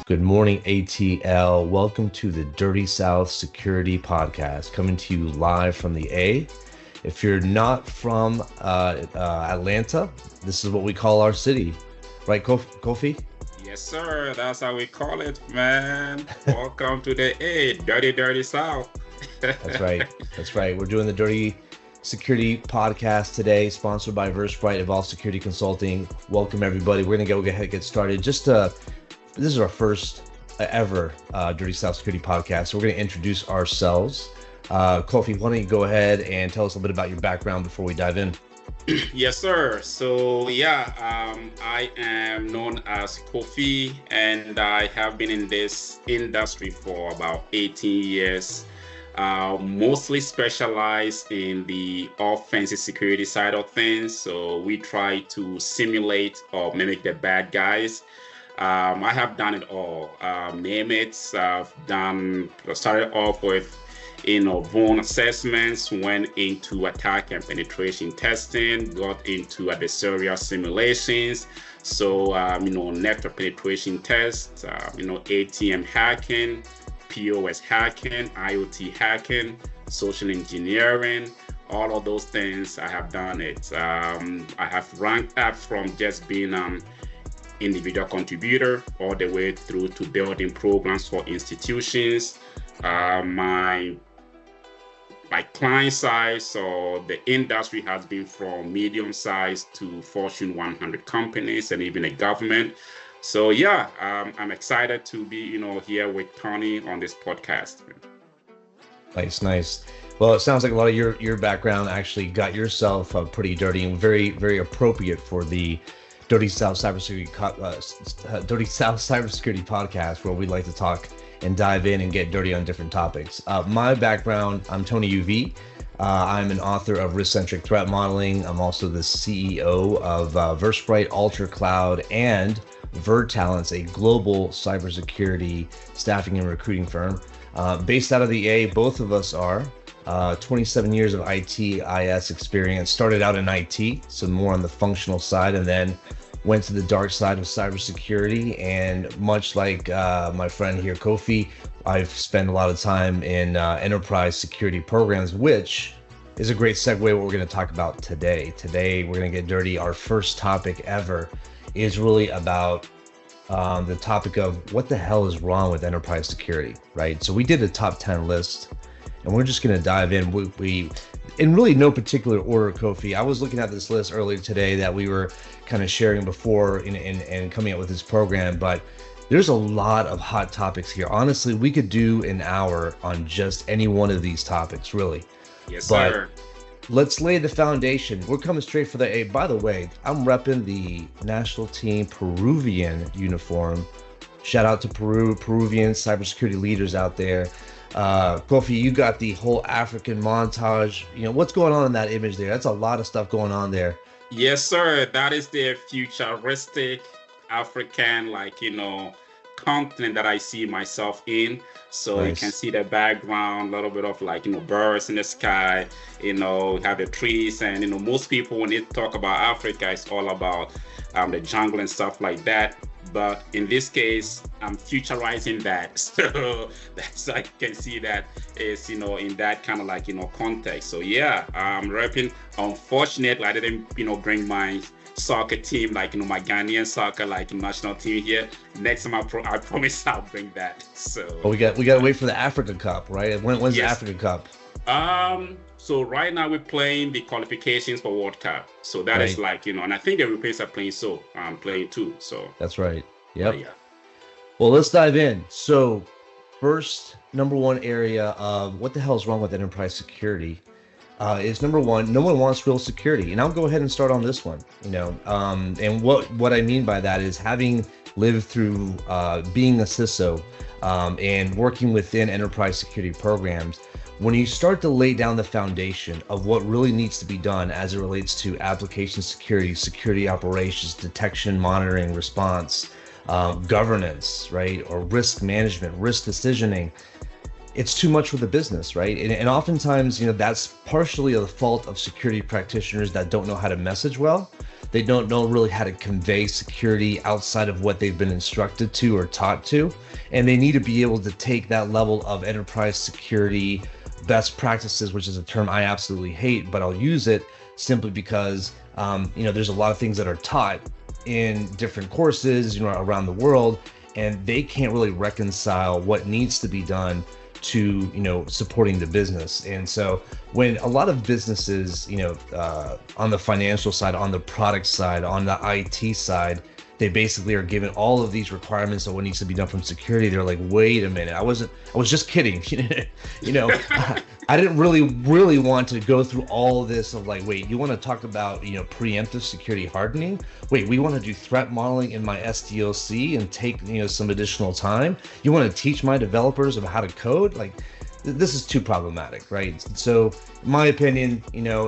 Good morning, ATL. Welcome to the Dirty South Security Podcast, coming to you live from the A. If you're not from Atlanta, this is what we call our city. Right, Kofi? Yes, sir. That's how we call it, man. Welcome to the Dirty South. That's right. That's right. We're doing the Dirty Security Podcast today, sponsored by Overpriced Evolve Security Consulting. Welcome, everybody. We're going to go ahead and get started. This is our first ever Dirty South Security Podcast. So we're going to introduce ourselves. Kofi, why don't you go ahead and tell us a little bit about your background before we dive in? Yes, sir. I am known as Kofi, and I have been in this industry for about 18 years. Mostly specialized in the offensive security side of things. So we try to simulate or mimic the bad guys. I have done it all. Name it. Started off with, vuln assessments, went into attack and penetration testing, got into adversarial simulations. So, network penetration tests, ATM hacking, POS hacking, IoT hacking, social engineering, all of those things. I have done it. I have ranked up from just being individual contributor all the way through to building programs for institutions. My client size or the industry has been from medium size to Fortune 100 companies and even a government. So I'm excited to be here with Tony on this podcast. Nice. Well, it sounds like a lot of your background actually got yourself pretty dirty and very, very appropriate for the Dirty South Cybersecurity Podcast, where we like to talk and dive in and get dirty on different topics. My background, I'm Tony UV. I'm an author of Risk-Centric Threat Modeling. I'm also the CEO of Versprite, Ultra Cloud, and Talents, a global cybersecurity staffing and recruiting firm. Based out of the A, both of us are. 27 years of IS experience. Started out in IT, so more on the functional side, and then went to the dark side of cybersecurity. And much like my friend here, Kofi, I've spent a lot of time in enterprise security programs, which is a great segue what we're going to talk about today. Today, we're going to get dirty. Our first topic ever is really about the topic of what the hell is wrong with enterprise security, right? So we did a top 10 list, and we're just going to dive in. We in really no particular order, Kofi. I was looking at this list earlier today that we were kind of sharing before and coming up with this program, but there's a lot of hot topics here. Honestly, we could do an hour on just any one of these topics, really. Yes, sir. But let's lay the foundation. We're coming straight for the A. By the way, I'm repping the national team Peruvian uniform. Shout out to Peruvian cybersecurity leaders out there. Kofi, you got the whole African montage. What's going on in that image there? That's a lot of stuff going on there. Yes, sir. That is the futuristic African, continent that I see myself in. So nice. You can see the background, a little bit of birds in the sky, have the trees. And, most people, when they talk about Africa, it's all about the jungle and stuff like that. But in this case, I'm futurizing that. So that's, I can see that is, in that kind of context. So I'm repping. Unfortunately, I didn't, bring my soccer team, my Ghanaian soccer, national team here. Next time I promise I'll bring that. So we got to wait for the Africa Cup, right? When's the Africa Cup? So right now we're playing the qualifications for World Cup. So that is and I think the Europeans are playing playing too. So that's right. Yep. Well, let's dive in. So first, number one area of what the hell is wrong with enterprise security is number one, no one wants real security. And I'll go ahead and start on this one, and what I mean by that is having lived through being a CISO and working within enterprise security programs. When you start to lay down the foundation of what really needs to be done as it relates to application security, security operations, detection, monitoring, response, governance, right, or risk management, risk decisioning, it's too much for the business, right? And oftentimes, that's partially the fault of security practitioners that don't know how to message well. They don't know really how to convey security outside of what they've been instructed to or taught to. And they need to be able to take that level of enterprise security best practices, which is a term I absolutely hate, but I'll use it simply because there's a lot of things that are taught in different courses, around the world, and they can't really reconcile what needs to be done to supporting the business. And so when a lot of businesses on the financial side, on the product side, on the IT side, they basically are given all of these requirements of what needs to be done from security. They're like, wait a minute, I was just kidding. I didn't really want to go through all of this of like, wait, you want to talk about, preemptive security hardening? Wait, we want to do threat modeling in my SDLC and take, some additional time? You want to teach my developers about how to code? Like, this is too problematic, right? So my opinion,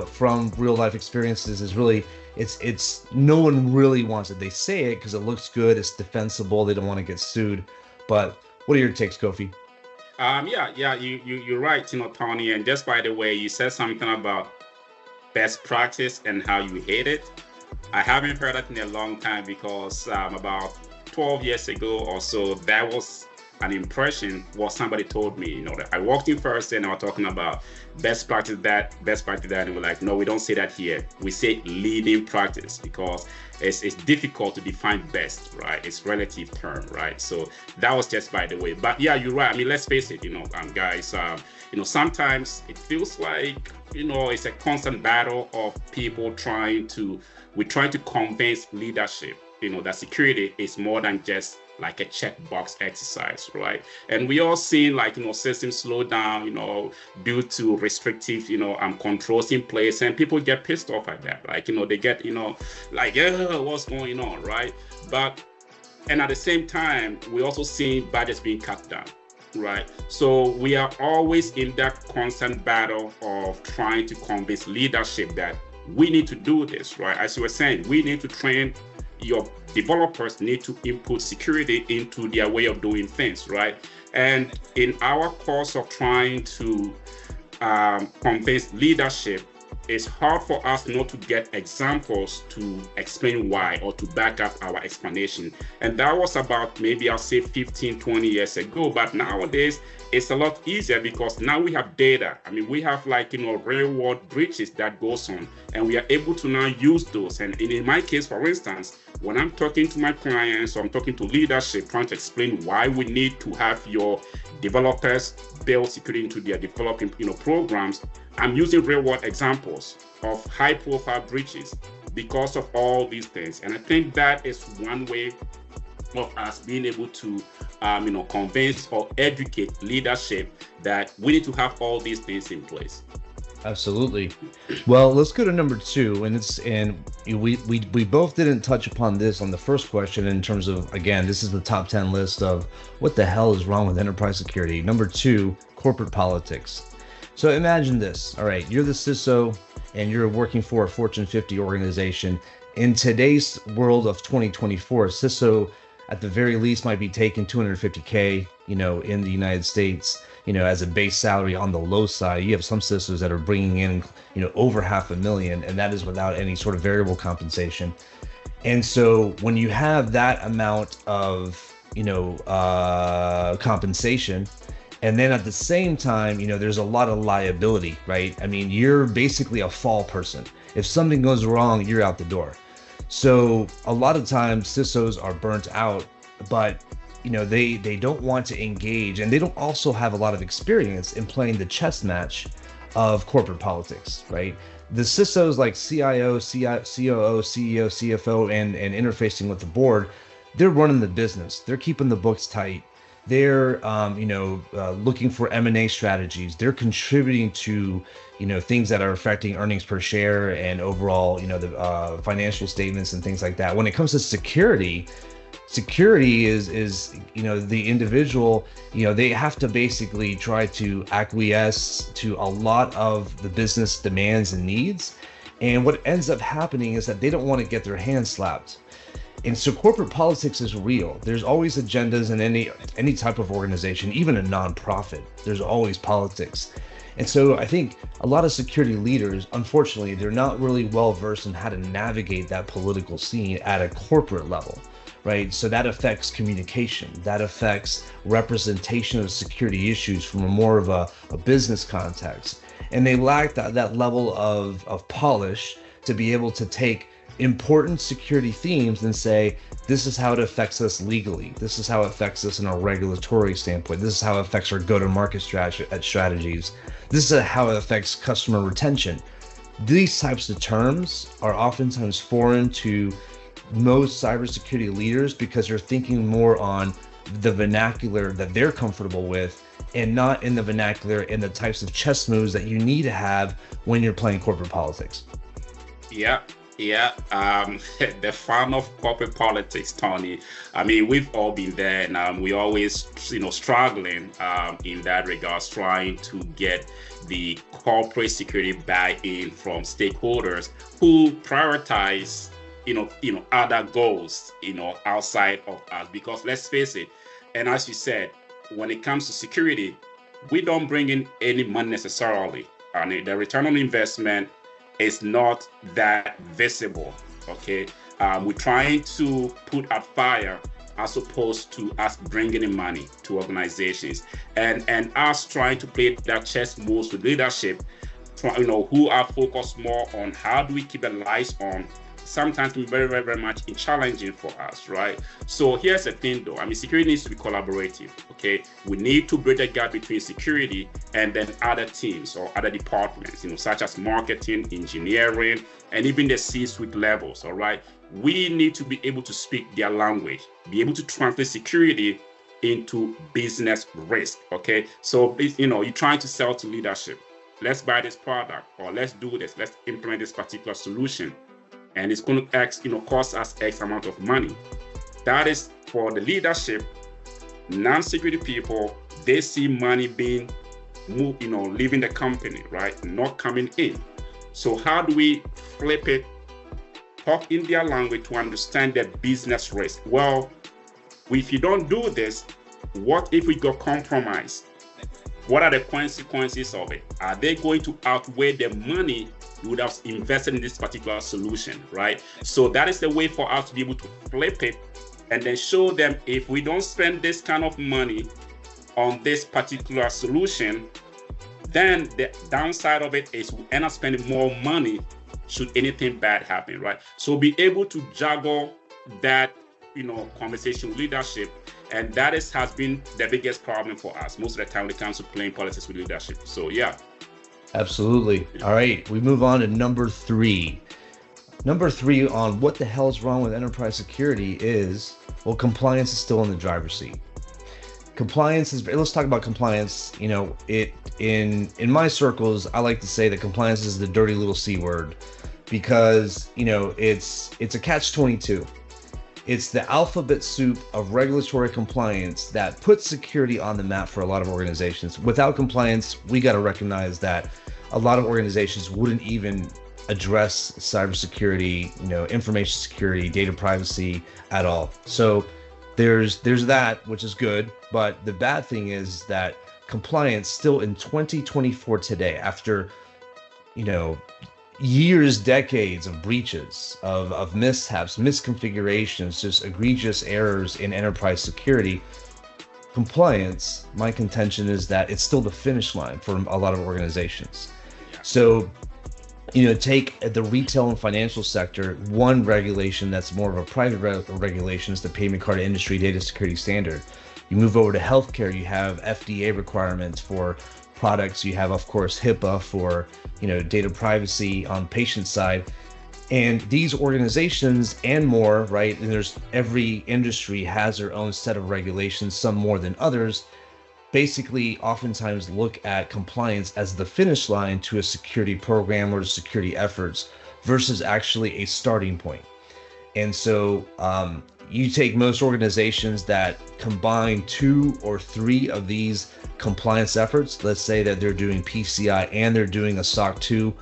from real life experiences is really, it's no one really wants it. They say it because it looks good, it's defensible, they don't want to get sued. But what are your takes, Kofi? You're right, Tony. And just by the way, you said something about best practice and how you hate it. I haven't heard that in a long time because about 12 years ago or so, that was an impression what somebody told me. That I walked in first and I was talking about best practice that, and we're like, no, we don't say that here. We say leading practice because it's difficult to define best, right? It's relative term, right? So that was just by the way. But yeah, you're right. I mean, let's face it, guys, sometimes it feels like, it's a constant battle of people trying to convince leadership, that security is more than just like a checkbox exercise, right? And we all seen systems slow down, due to restrictive, controls in place, and people get pissed off at that. Like, they get, what's going on, right? And at the same time, we also see budgets being cut down, right? So we are always in that constant battle of trying to convince leadership that we need to do this, right? As you were saying, we need to train your developers, need to input security into their way of doing things, right? And in our course of trying to convince leadership, it's hard for us not to get examples to explain why or to back up our explanation. And that was about maybe I'll say 15, 20 years ago. But nowadays, it's a lot easier because now we have data. I mean, we have real world breaches that goes on, and we are able to now use those. And in my case, for instance, when I'm talking to my clients or I'm talking to leadership, trying to explain why we need to have your developers build security into their developing programs, I'm using real world examples of high profile breaches because of all these things. And I think that is one way of us being able to convince or educate leadership that we need to have all these things in place. Absolutely. Well, let's go to number two, and we both didn't touch upon this on the first question in terms of, again, this is the top 10 list of what the hell is wrong with enterprise security. Number two, corporate politics. So imagine this. All right, you're the CISO and you're working for a Fortune 50 organization. In today's world of 2024, CISO at the very least might be taking $250K, in the United States, as a base salary on the low side. You have some CISOs that are bringing in, over $500,000, and that is without any sort of variable compensation. And so when you have that amount of, compensation, and then at the same time, there's a lot of liability, right? I mean, you're basically a fall person. If something goes wrong, you're out the door. So a lot of times CISOs are burnt out, but they don't want to engage, and they don't also have a lot of experience in playing the chess match of corporate politics, right? The CISOs like CIO, COO, CEO, CFO, and interfacing with the board, they're running the business. They're keeping the books tight. They're looking for M&A strategies. They're contributing to things that are affecting earnings per share and overall the financial statements and things like that. When it comes to security is the individual, they have to basically try to acquiesce to a lot of the business demands and needs. And what ends up happening is that they don't want to get their hands slapped. And so corporate politics is real. There's always agendas in any type of organization, even a nonprofit. There's always politics. And so I think a lot of security leaders, unfortunately, they're not really well versed in how to navigate that political scene at a corporate level, right? So that affects communication, that affects representation of security issues from a more of a business context. And they lack that level of polish to be able to take important security themes and say, this is how it affects us legally. This is how it affects us in a regulatory standpoint. This is how it affects our go-to-market strategies. This is how it affects customer retention. These types of terms are oftentimes foreign to most cybersecurity leaders because they're thinking more on the vernacular that they're comfortable with and not in the vernacular and the types of chess moves that you need to have when you're playing corporate politics. Yeah. Yeah, the fun of corporate politics, Tony. I mean, we've all been there, and we always, struggling in that regards, trying to get the corporate security buy-in from stakeholders who prioritize, other goals, outside of us. Because let's face it, and as you said, when it comes to security, we don't bring in any money necessarily. I mean, the return on investment is not that visible. Okay, we're trying to put out fire as opposed to us bringing in money to organizations, and us trying to play that chess moves with leadership, who are focused more on how do we keep the lights on. Sometimes can be very, very, very much challenging for us, right? So here's the thing though, I mean, security needs to be collaborative, okay? We need to bridge a gap between security and then other teams or other departments, such as marketing, engineering, and even the C-suite levels, all right? We need to be able to speak their language, be able to translate security into business risk, okay? So, you're trying to sell to leadership. Let's buy this product, or let's do this, let's implement this particular solution. And it's going to cost us X amount of money. That is for the leadership. Non-security people, they see money being moved, leaving the company, right? Not coming in. So how do we flip it, talk in their language to understand their business risk? Well, if you don't do this, what if we got compromised? What are the consequences of it? Are they going to outweigh the money you would have invested in this particular solution, right? So that is the way for us to be able to flip it and then show them, if we don't spend this kind of money on this particular solution, then the downside of it is we end up spending more money should anything bad happen, right? So be able to juggle that, conversation with leadership. And that has been the biggest problem for us most of the time when it comes to playing politics with leadership. So yeah. Absolutely. All right, we move on to number 3. Number 3 on what the hell is wrong with enterprise security is, well, compliance is still in the driver's seat. Compliance is, let's talk about compliance. In my circles, I like to say that compliance is the dirty little C word because, it's a catch-22. It's the alphabet soup of regulatory compliance that puts security on the map for a lot of organizations. Without compliance, we got to recognize that a lot of organizations wouldn't even address cybersecurity, information security, data privacy at all. So there's that, which is good. But the bad thing is that compliance still in 2024 today, after, years, decades of breaches, of mishaps, misconfigurations, just egregious errors in enterprise security, compliance, my contention is that it's still the finish line for a lot of organizations. So, take the retail and financial sector, one regulation that's more of a private regulation is the payment card industry data security standard. You move over to healthcare, you have FDA requirements for products. You have, of course, HIPAA for, data privacy on patient side. And these organizations and more, right? And there's every industry has their own set of regulations, some more than others. Basically, oftentimes look at compliance as the finish line to a security program or security efforts versus actually a starting point. And so you take most organizations that combine 2 or 3 of these compliance efforts. Let's say that they're doing PCI and they're doing a SOC 2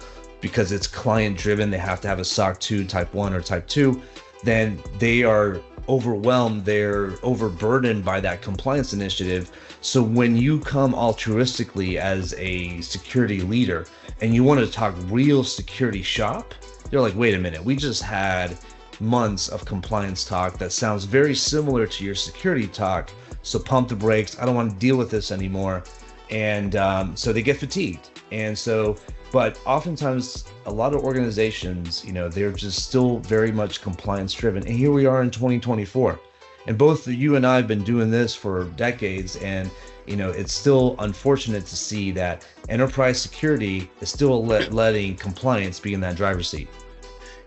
because it's client driven. They have to have a SOC 2 type 1 or type 2. Then they are overwhelmed, they're overburdened by that compliance initiative. So when you come altruistically as a security leader and you want to talk real security shop, they're like, wait a minute, we just had months of compliance talk that sounds very similar to your security talk. So pump the brakes. I don't want to deal with this anymore. And so they get fatigued. And so, but oftentimes a lot of organizations, they're just still very much compliance driven. And here we are in 2024. And both you and I have been doing this for decades. And, it's still unfortunate to see that enterprise security is still letting compliance be in that driver's seat.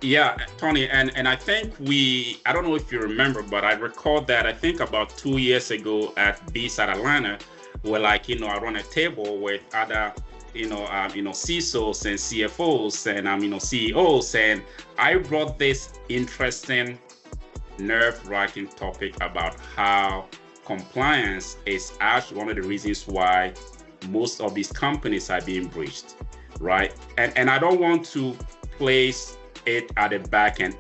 Yeah, Tony, and I think I don't know if you remember, but I recall that I think about 2 years ago at B-Side Atlanta, where I run a table with other, CISOs and CFOs and, CEOs, and I brought this interesting, nerve-wracking topic about how compliance is actually one of the reasons why most of these companies are being breached, right? And I don't want to place it at the back end.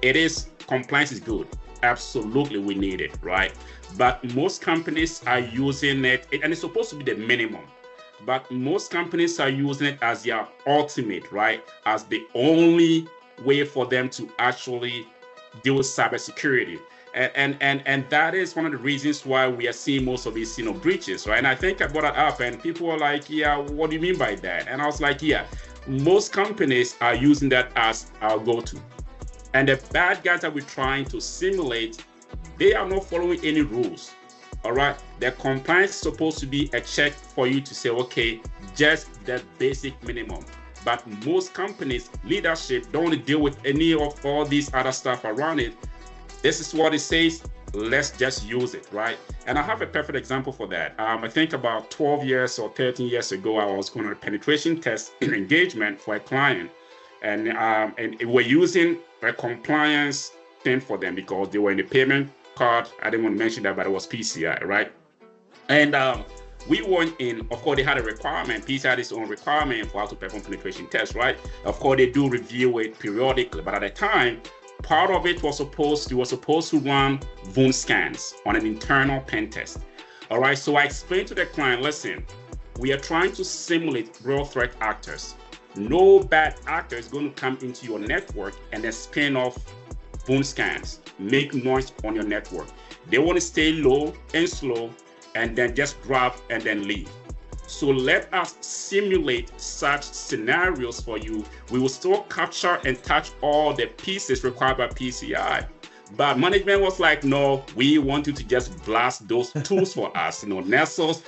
Compliance is good. Absolutely, we need it, right? But most companies are using it, and it's supposed to be the minimum. But most companies are using it as their ultimate, right? As the only way for them to actually deal with cybersecurity. And that is one of the reasons why we are seeing most of these, breaches, right? And I think I brought it up, and people were like, "Yeah, what do you mean by that?" And I was like, "Yeah, most companies are using that as our go-to. And the bad guys that we're trying to simulate, they are not following any rules. All right. The compliance is supposed to be a check for you to say, okay, just the basic minimum. But most companies, leadership, don't want to deal with any of all these other stuff around it. This is what it says. Let's just use it, right? And I have a perfect example for that. I think about 12 years or 13 years ago, I was going on a penetration test in engagement for a client. And we're using a compliance thing for them because they were in the payment card. I didn't want to mention that, but it was PCI, right? And we went in, of course, they had a requirement. PCI had its own requirement for how to perform penetration tests, right? Of course, they do review it periodically, but at the time, part of it was supposed to run wound scans on an internal pen test. All right, so I explained to the client, listen, we are trying to simulate real threat actors. No bad actor is going to come into your network and then spin off wound scans, make noise on your network. They want to stay low and slow and then just grab and then leave. So let us simulate such scenarios for you. We will still capture and touch all the pieces required by PCI. But management was like, no, we want you to just blast those tools for us, Nestles,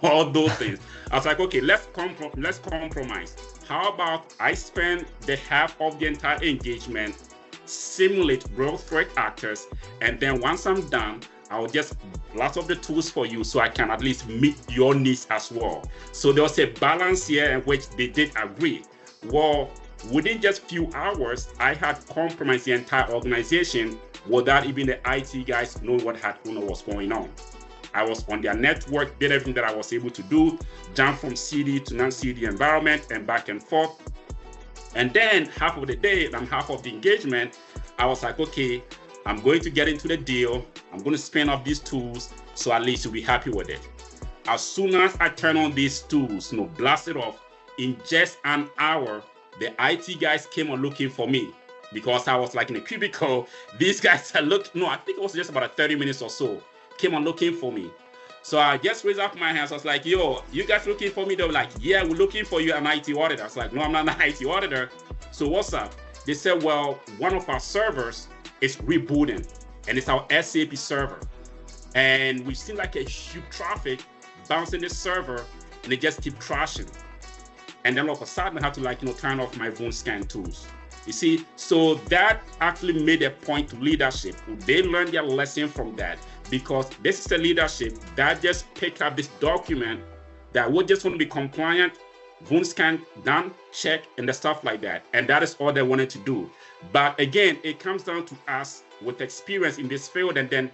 all those things. I was like, okay, let's compromise. How about I spend the half of the entire engagement, simulate real threat actors, and then once I'm done, I'll just blast off the tools for you so I can at least meet your needs as well. So there was a balance here in which they did agree. Well, within just few hours, I had compromised the entire organization without even the IT guys knowing what was going on. I was on their network, did everything that I was able to do, jumped from CD to non-CD environment and back and forth. And then half of the day and half of the engagement, I was like, okay, I'm going to get into the deal. I'm going to spin off these tools so at least you'll be happy with it. As soon as I turn on these tools, blast it off, in just an hour, the IT guys came on looking for me because I was like in a cubicle. These guys are I think it was just about 30 minutes or so, came on looking for me. So I just raised up my hands. I was like, yo, you guys looking for me? They were like, yeah, we're looking for you, an IT auditor. I was like, no, I'm not an IT auditor. So what's up? They said, well, one of our servers is rebooting and it's our SAP server. And we've seen like a huge traffic bouncing this server and it just keep crashing. And then all of a sudden I have to turn off my wound scan tools. You see, so that actually made a point to leadership. They learned their lesson from that because this is a leadership that just picked up this document that would just want to be compliant, wound scan done, check, and the stuff like that. And that is all they wanted to do. But again, it comes down to us with experience in this field and then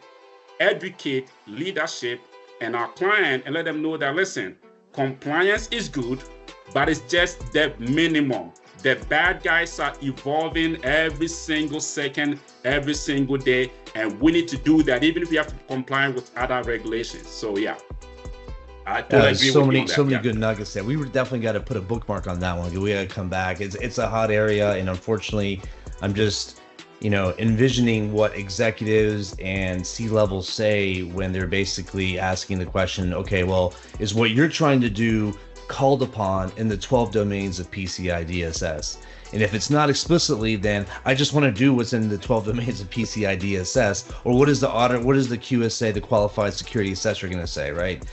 educate leadership and our client and let them know that, listen, compliance is good, but it's just the minimum. The bad guys are evolving every single second, every single day, and we need to do that, even if we have to comply with other regulations. So yeah, I totally agree with you on that. So many good nuggets there. We definitely got to put a bookmark on that one. We got to come back. It's a hot area, and unfortunately, I'm just envisioning what executives and C-levels say when they're basically asking the question, okay, well, is what you're trying to do called upon in the 12 domains of PCI DSS? And if it's not explicitly, then I just want to do what's in the 12 domains of PCI DSS, or what is the audit, what is the QSA, the Qualified Security Assessor, going to say, right?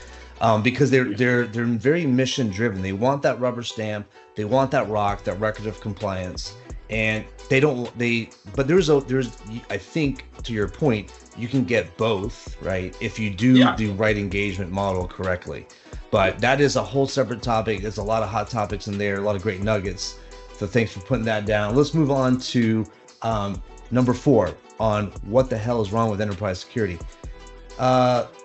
Because they're very mission driven. They want that rubber stamp, they want that rock, that record of compliance, and but there's I think, to your point, you can get both, right, if you do the right engagement model correctly. But that is a whole separate topic. There's a lot of hot topics in there, a lot of great nuggets. So thanks for putting that down. Let's move on to number 4 on what the hell is wrong with enterprise security.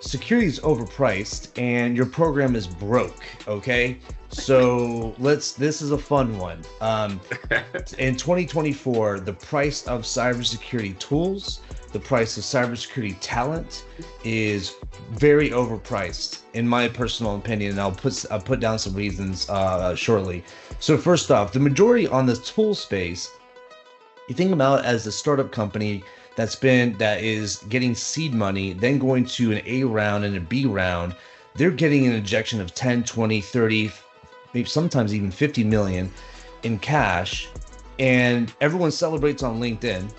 Security is overpriced and your program is broke. Okay, so this is a fun one. In 2024, the price of cybersecurity tools, the price of cybersecurity talent is very overpriced, in my personal opinion, and I'll put down some reasons shortly. So first off, the majority on the tool space, you think about as a startup company that is getting seed money, then going to an A round and a B round, they're getting an injection of 10, 20, 30, maybe sometimes even 50 million in cash, and everyone celebrates on LinkedIn.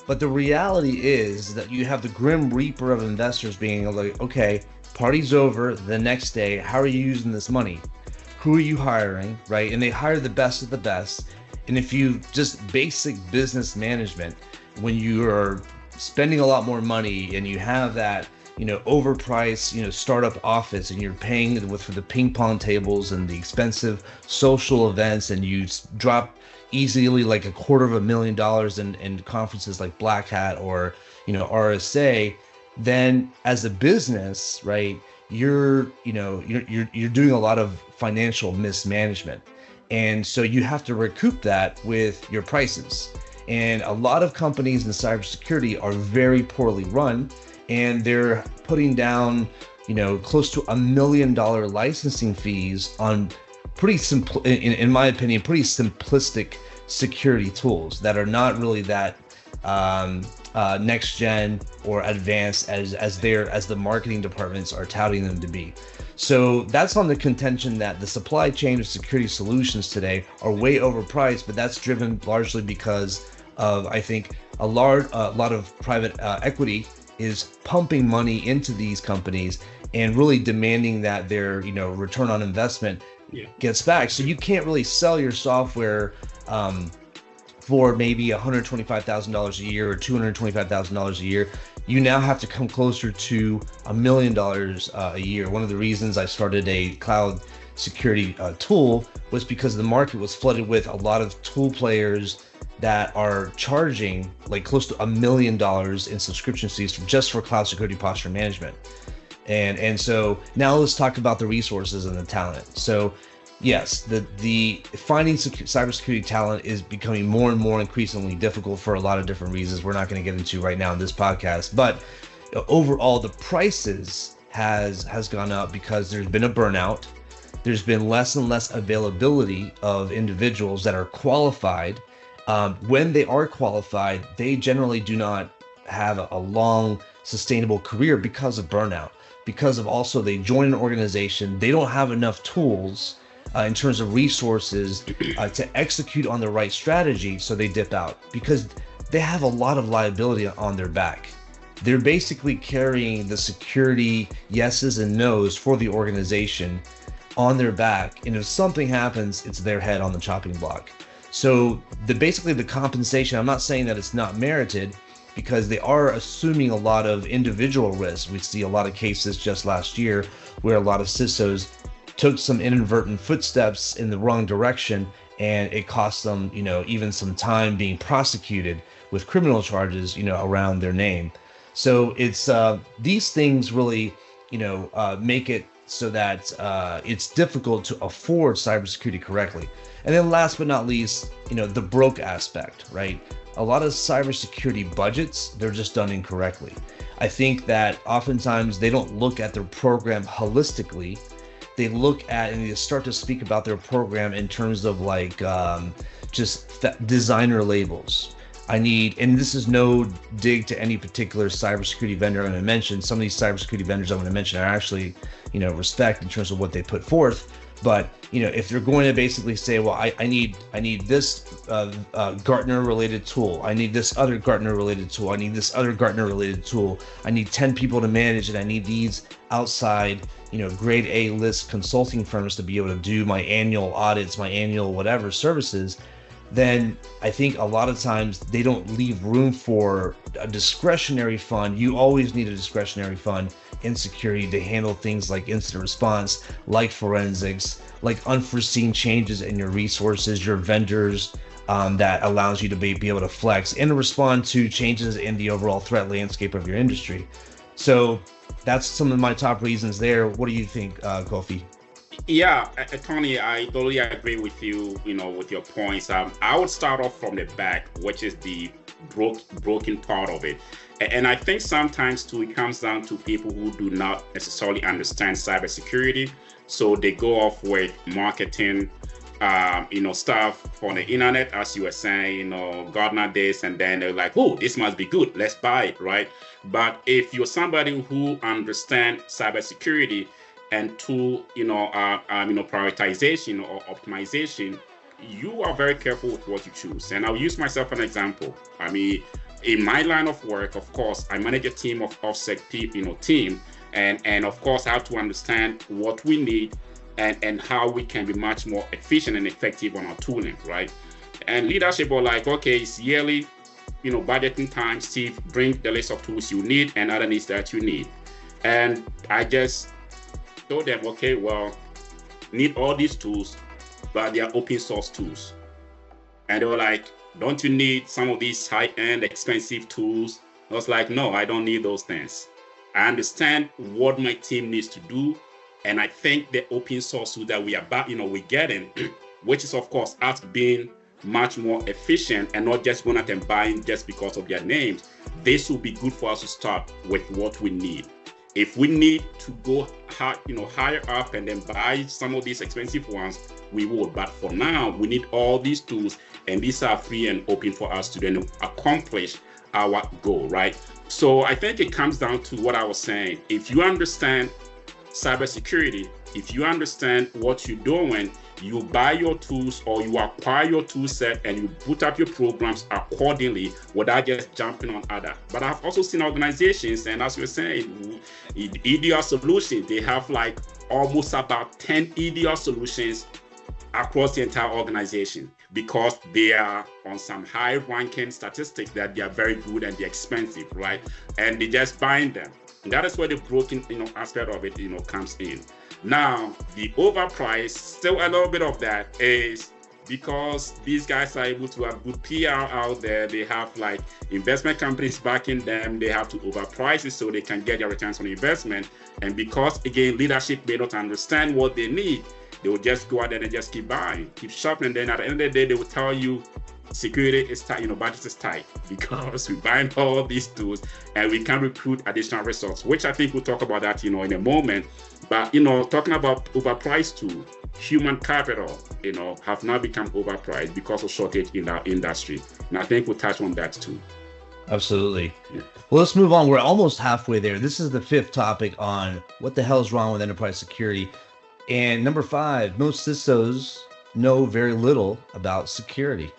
But the reality is that you have the grim reaper of investors being like, okay, party's over the next day. How are you using this money? Who are you hiring, right? And they hire the best of the best. And if you just basic business management, when you are spending a lot more money and you have that, overpriced, startup office, and you're paying for the ping pong tables and the expensive social events, and you drop easily like $250,000 in conferences like Black Hat or, RSA, then as a business, right, you're doing a lot of financial mismanagement. And so you have to recoup that with your prices. And a lot of companies in cybersecurity are very poorly run, and they're putting down, close to $1 million licensing fees on pretty simple, in my opinion, pretty simplistic security tools that are not really that next gen or advanced as the marketing departments are touting them to be. So that's on the contention that the supply chain of security solutions today are way overpriced, but that's driven largely because of, I think, a lot of private equity is pumping money into these companies and really demanding that their return on investment gets back. So you can't really sell your software for maybe $125,000 a year or $225,000 a year. You now have to come closer to $1 million a year. One of the reasons I started a cloud security tool was because the market was flooded with a lot of tool players that are charging like close to $1 million in subscription fees just for cloud security posture management. And so now let's talk about the resources and the talent. So yes, the finding cybersecurity talent is becoming more and more increasingly difficult for a lot of different reasons we're not going to get into right now in this podcast. But overall, the prices has gone up because there's been a burnout. There's been less and less availability of individuals that are qualified. When they are qualified, they generally do not have a long, sustainable career because of burnout, because of also they join an organization, they don't have enough tools in terms of resources to execute on the right strategy, so they dip out because they have a lot of liability on their back. They're basically carrying the security yeses and nos for the organization on their back, and if something happens, it's their head on the chopping block. So basically the compensation, I'm not saying that it's not merited, because they are assuming a lot of individual risk. We see a lot of cases just last year where a lot of CISOs took some inadvertent footsteps in the wrong direction, and it cost them, even some time being prosecuted with criminal charges, around their name. So it's these things really, make it so that it's difficult to afford cybersecurity correctly. And then last but not least, the broke aspect, right? A lot of cybersecurity budgets, they're just done incorrectly. I think that oftentimes they don't look at their program holistically. They look at and they start to speak about their program in terms of like just designer labels. And this is no dig to any particular cybersecurity vendor I'm going to mention. Some of these cybersecurity vendors I'm going to mention are actually, respect in terms of what they put forth. But if they're going to basically say, well, I need this Gartner related tool, I need this other Gartner related tool, I need this other Gartner related tool, I need 10 people to manage it, I need these outside, grade A list consulting firms to be able to do my annual audits, my annual whatever services, then I think a lot of times they don't leave room for a discretionary fund. You always need a discretionary fund in security to handle things like incident response, like forensics, like unforeseen changes in your resources, your vendors, that allows you to be able to flex and respond to changes in the overall threat landscape of your industry. So that's some of my top reasons there. What do you think, Kofi? Yeah, Tony, I totally agree with you, with your points. I would start off from the back, which is the broken part of it. And I think sometimes too, it comes down to people who do not necessarily understand cybersecurity. So they go off with marketing, stuff on the internet, as you were saying, Gartner this, and then they're like, oh, this must be good, let's buy it, right? But if you're somebody who understands cybersecurity, and to prioritization or optimization, you are very careful with what you choose. And I'll use myself as an example. I mean, in my line of work, of course, I manage a team of OffSec team, and of course, I have to understand what we need and how we can be much more efficient and effective on our tooling, right? And leadership are like, okay, it's yearly, budgeting time. Steve, bring the list of tools you need and other needs that you need. And I just told them, okay, well, need all these tools, but they are open source tools. And they were like, don't you need some of these high-end expensive tools? I was like, no, I don't need those things. I understand what my team needs to do. And I think the open source tool that we're getting, which is of course us being much more efficient and not just going out and buying just because of their names, this will be good for us to start with what we need. If we need to go higher up and then buy some of these expensive ones, we will. But for now, we need all these tools, and these are free and open for us to then accomplish our goal, right? So I think it comes down to what I was saying. If you understand cybersecurity, if you understand what you're doing, you buy your tools or you acquire your tool set and you put up your programs accordingly without just jumping on other. But I've also seen organizations, and as you were saying, EDR solutions, they have like almost about 10 EDR solutions across the entire organization because they are on some high ranking statistics that they are very good and they're expensive, right? And they just buying them. And that is where the broken aspect of it comes in. Now, the overpriced, still a little bit of that is because these guys are able to have good PR out there. They have like investment companies backing them. They have to overprice it so they can get their returns on investment. And because, again, leadership may not understand what they need, they will just go out there and just keep buying, keep shopping. And then at the end of the day, they will tell you security is tight, budget is tight because we buy all these tools and we can recruit additional resources, which I think we'll talk about that, in a moment. But, talking about overpriced tools, human capital, have now become overpriced because of shortage in our industry. And I think we'll touch on that too. Absolutely. Yeah. Well, let's move on. We're almost halfway there. This is the 5th topic on what the hell is wrong with enterprise security. And number 5, most CISOs know very little about security.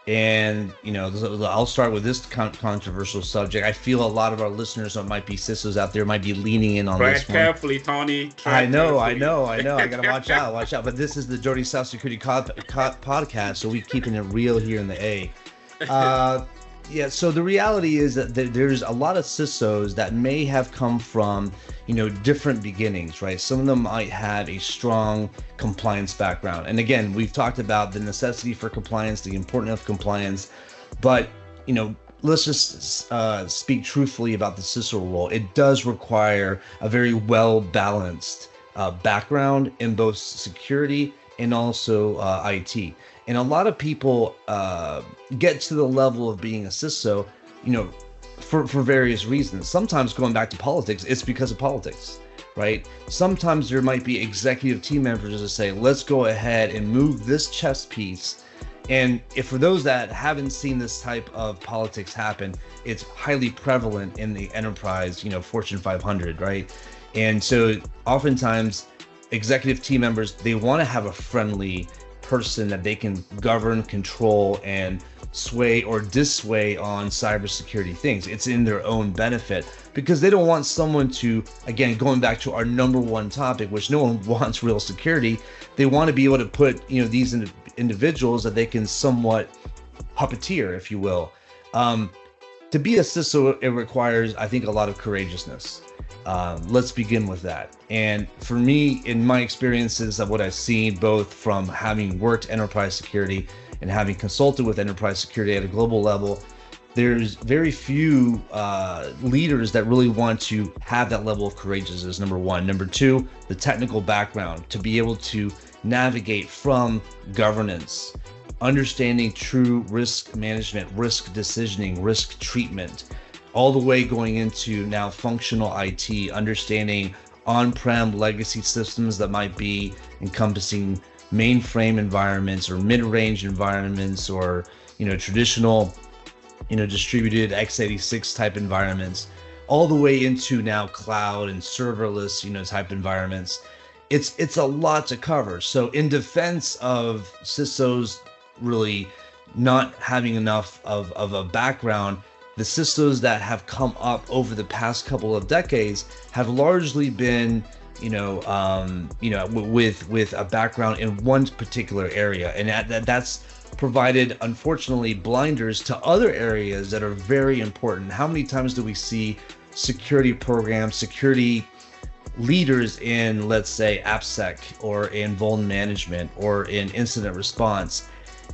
And, I'll start with this controversial subject. I feel a lot of our listeners that might be CISOs out there might be leaning in on this one. Carefully, Tony. I know. I got to watch out. But this is the Dirty South Security podcast, so we're keeping it real here in the A. Yeah, so the reality is that there's a lot of CISOs that may have come from, different beginnings, right? Some of them might have a strong compliance background. And again, we've talked about the necessity for compliance, the importance of compliance, but, let's just speak truthfully about the CISO role. It does require a very well-balanced background in both security and also IT. And a lot of people get to the level of being a CISO, you know, for various reasons. Sometimes going back to politics, it's because of politics, right? Sometimes there might be executive team members that say, let's go ahead and move this chess piece. And if for those that haven't seen this type of politics happen, it's highly prevalent in the enterprise, Fortune 500, right? And so oftentimes executive team members, they want to have a friendly person that they can govern, control, and sway or dissuade on cybersecurity things. It's in their own benefit because they don't want someone to, again, going back to our number one topic, which no one wants real security. They want to be able to put, these individuals that they can somewhat puppeteer, if you will. To be a CISO, it requires, I think, a lot of courageousness. Let's begin with that. And for me, in my experiences of what I've seen, both from having worked enterprise security and having consulted with enterprise security at a global level, there's very few leaders that really want to have that level of courageousness, number one. Number two, the technical background to be able to navigate from governance, understanding true risk management, risk decisioning, risk treatment, all the way going into now functional IT, understanding on-prem legacy systems that might be encompassing mainframe environments or mid-range environments or, traditional, distributed x86 type environments, all the way into now cloud and serverless, type environments. It's a lot to cover. So in defense of CISOs really not having enough of a background, the CISOs that have come up over the past couple of decades have largely been, with a background in one particular area, and that's provided, unfortunately, blinders to other areas that are very important. How many times do we see security programs, security leaders in, let's say, AppSec or in vuln management or in incident response?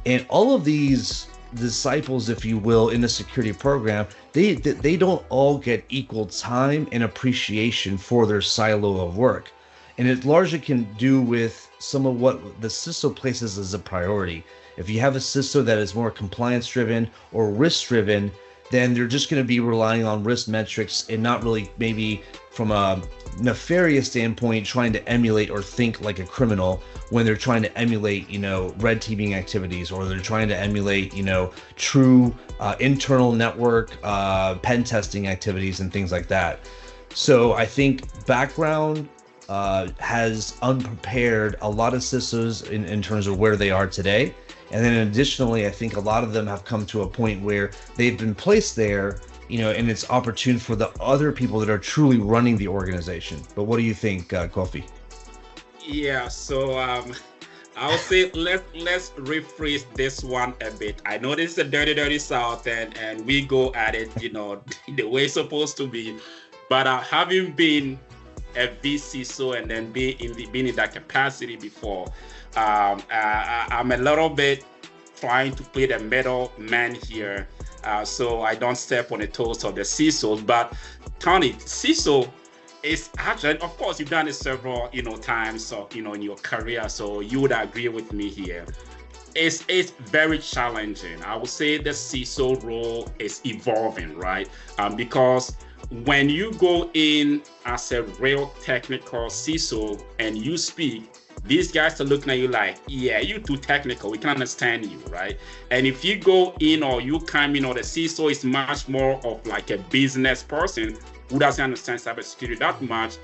And all of these disciples, if you will, in the security program, they don't all get equal time and appreciation for their silo of work. And it largely can do with some of what the CISO places as a priority. If you have a CISO that is more compliance driven or risk driven, then they're just going to be relying on risk metrics and not really, maybe from a nefarious standpoint, trying to emulate or think like a criminal when they're trying to emulate, red teaming activities, or they're trying to emulate, true internal network pen testing activities and things like that. So I think background has unprepared a lot of CISOs in terms of where they are today. And then additionally, I think a lot of them have come to a point where they've been placed there, and it's opportune for the other people that are truly running the organization. But what do you think, Kofi? Yeah, so I'll say let's rephrase this one a bit. I know this is a dirty South, and we go at it, the way it's supposed to be. But having been a VCISO and then being in that capacity before, I'm a little bit trying to play the middle man here, so I don't step on the toes of the CISOs. But Tony, CISO is actually, of course, you've done it several, times, so, in your career, so you would agree with me here. It's very challenging. I would say the CISO role is evolving, right? Because when you go in as a real technical CISO and you speak, these guys are looking at you like, yeah, you're too technical, we can understand you, right? And if you go in or you come in, or the CISO is much more of like a business person who doesn't understand cybersecurity that much,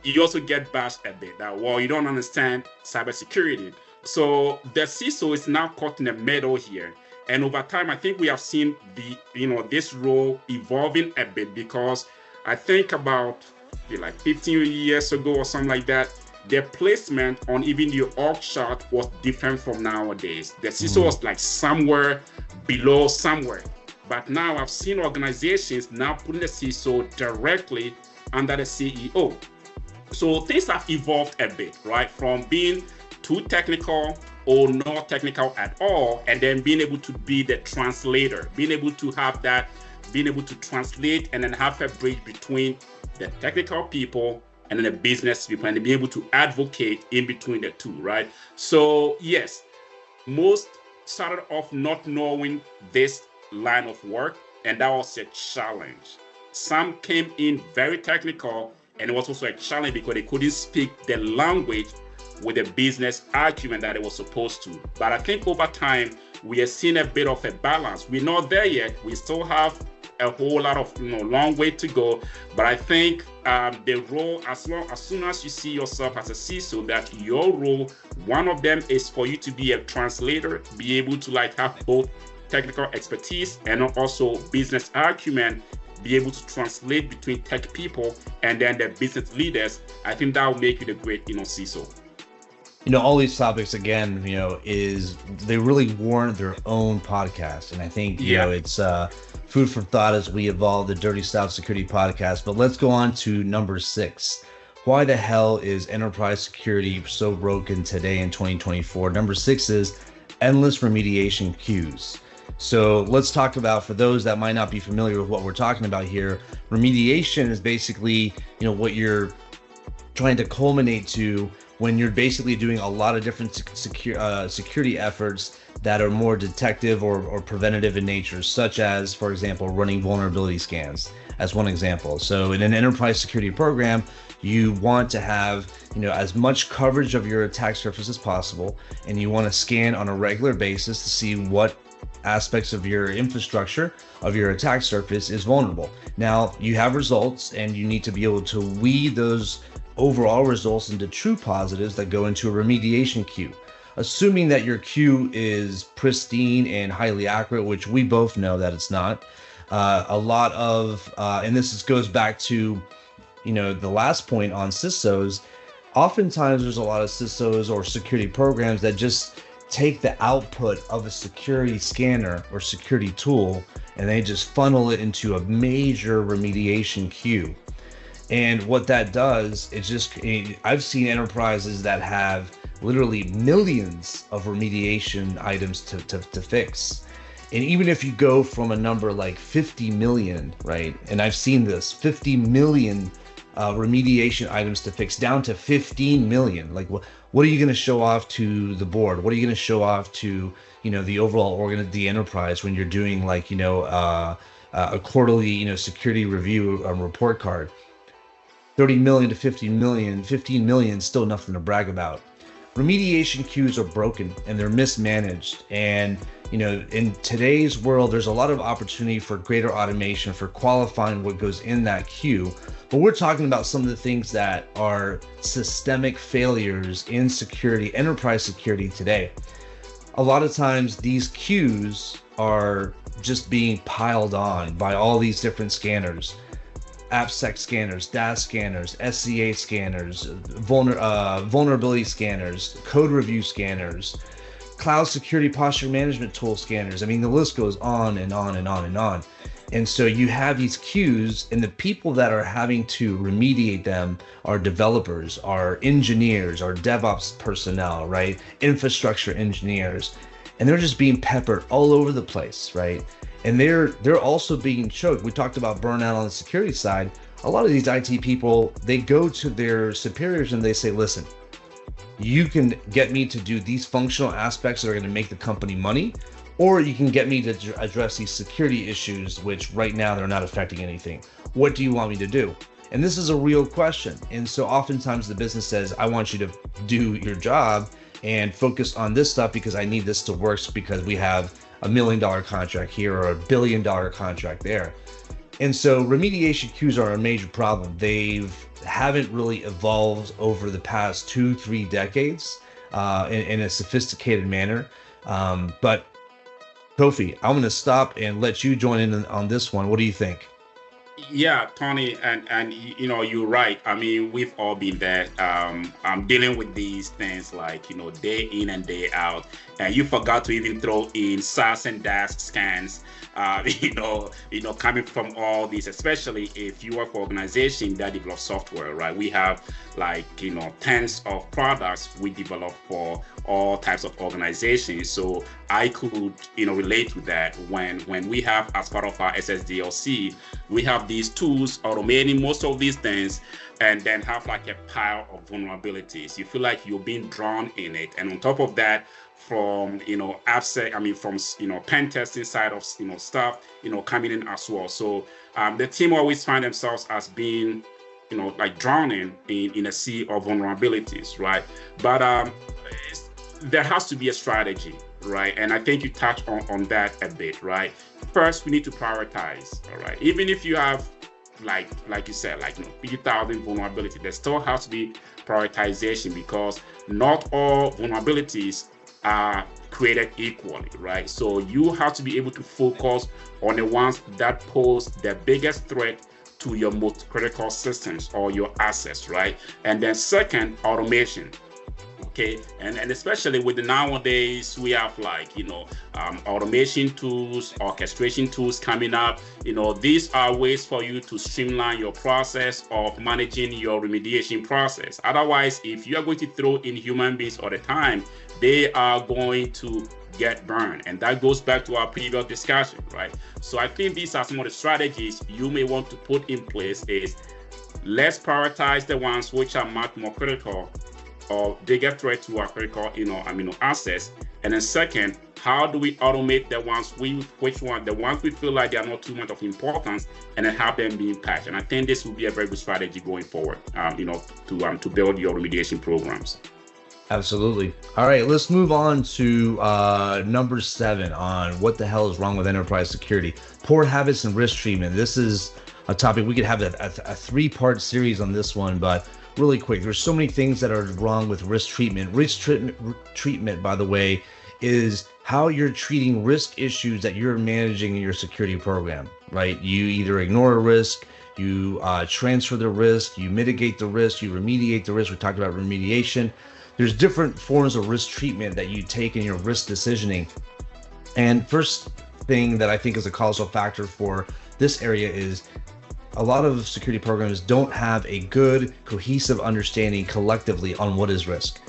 you also get bashed a bit that, well, you don't understand cybersecurity. So the CISO is now caught in the middle here. And over time, I think we have seen this role evolving a bit, because I think about like 15 years ago or something like that, the placement on even the org chart was different from nowadays. The CISO was like somewhere below somewhere. But now I've seen organizations now putting the CISO directly under the CEO. So things have evolved a bit, right? From being too technical or not technical at all, and then being able to be the translator, being able to have that, being able to translate and then have a bridge between the technical people and then the business people, and to be able to advocate in between the two, right? So yes, most started off not knowing this line of work, and that was a challenge. Some came in very technical, and it was also a challenge because they couldn't speak the language with the business acumen that it was supposed to. But I think over time, we are seeing a bit of a balance. We're not there yet. We still have a whole lot of long way to go. But I think the role, as soon as you see yourself as a CISO, that your role, one of them is for you to be a translator, be able to like have both technical expertise and also business acumen, be able to translate between tech people and then the business leaders. I think that will make you the great CISO. All these topics again, is they really warrant their own podcast. And I think, it's food for thought as we evolve the Dirty South Security podcast. But let's go on to number 6. Why the hell is enterprise security so broken today in 2024? Number 6 is endless remediation queues. So let's talk about, for those that might not be familiar with what we're talking about here, remediation is basically, what you're trying to culminate to when you're basically doing a lot of different security efforts that are more detective or preventative in nature, such as, for example, running vulnerability scans as one example. So in an enterprise security program, you want to have, as much coverage of your attack surface as possible, and you want to scan on a regular basis to see what aspects of your infrastructure, of your attack surface is vulnerable. Now, you have results, and you need to be able to weed those overall results into true positives that go into a remediation queue. Assuming that your queue is pristine and highly accurate, which we both know that it's not. A lot of, and this goes back to, the last point on CISOs. Oftentimes there's a lot of CISOs or security programs that just take the output of a security scanner or security tool and they just funnel it into a major remediation queue. And what that does, I've seen enterprises that have literally millions of remediation items to fix. And even if you go from a number like 50 million, right? And I've seen this, 50 million remediation items to fix down to 15 million. Like, what are you going to show off to the board? What are you going to show off to, the overall the enterprise when you're doing like, a quarterly, security review report card? 30 million to 15 million, still nothing to brag about. Remediation queues are broken and they're mismanaged. And, in today's world, there's a lot of opportunity for greater automation, for qualifying what goes in that queue. But we're talking about some of the things that are systemic failures in security, enterprise security today. A lot of times these queues are just being piled on by all these different scanners. AppSec scanners, DAS scanners, SCA scanners, vulnerability scanners, code review scanners, cloud security posture management tool scanners. I mean, the list goes on and on and on and on. And so you have these queues, and the people that are having to remediate them are developers, are engineers, are DevOps personnel, right? Infrastructure engineers. And they're just being peppered all over the place, right? And they're also being choked. We talked about burnout on the security side. A lot of these IT people, they go to their superiors and they say, listen, you can get me to do these functional aspects that are going to make the company money, or you can get me to address these security issues, which right now they're not affecting anything. What do you want me to do? And this is a real question. And so oftentimes the business says, I want you to do your job and focus on this stuff because I need this to work because we have $1 million contract here or a $1 billion contract there. And so remediation queues are a major problem. They haven't really evolved over the past 2-3 decades in a sophisticated manner. But Kofi, I'm going to stop and let you join in on this one. What do you think? Yeah, Tony, and you're right. I mean, we've all been there. I'm dealing with these things like, day in and day out. And you forgot to even throw in SaaS and DAS scans, coming from all these, especially if you work for organizations that develop software, right? We have tens of products we develop for all types of organizations. So I could, relate to that when we have, as part of our SSDLC, we have have these tools automating most of these things, and then have like a pile of vulnerabilities. You feel like you're being drawn in it, and on top of that, from from pen testing side of stuff coming in as well. So the team always find themselves as being like drowning in a sea of vulnerabilities, right? But there has to be a strategy, right? And I think you touched on that a bit, right? First, we need to prioritize, all right? Even if you have like you said, 50,000 vulnerability, there still has to be prioritization, because not all vulnerabilities are created equally, right? So you have to be able to focus on the ones that pose the biggest threat to your most critical systems or your assets, right? And then second, automation. Okay, and especially with the nowadays, we have automation tools, orchestration tools coming up. These are ways for you to streamline your process of managing your remediation process. Otherwise, if you are going to throw in human beings all the time, they are going to get burned. And that goes back to our previous discussion, right? So I think these are some of the strategies you may want to put in place. Is let's prioritize the ones which are much more critical or bigger threat to our critical amino acids. And then second, how do we automate the ones the ones we feel like they are not too much of importance, and then have them being patched. And I think this will be a very good strategy going forward, to build your remediation programs. Absolutely. All right, let's move on to number 7 on what the hell is wrong with enterprise security. Poor habits and risk treatment. This is a topic we could have a 3-part series on this one, but really quick, there's so many things that are wrong with risk treatment. Risk treatment, by the way, is how you're treating risk issues that you're managing in your security program, right? You either ignore a risk, you transfer the risk, you mitigate the risk, you remediate the risk. We talked about remediation. There's different forms of risk treatment that you take in your risk decisioning. And first thing that I think is a causal factor for this area is a lot of security programs don't have a good cohesive understanding collectively on what is risk.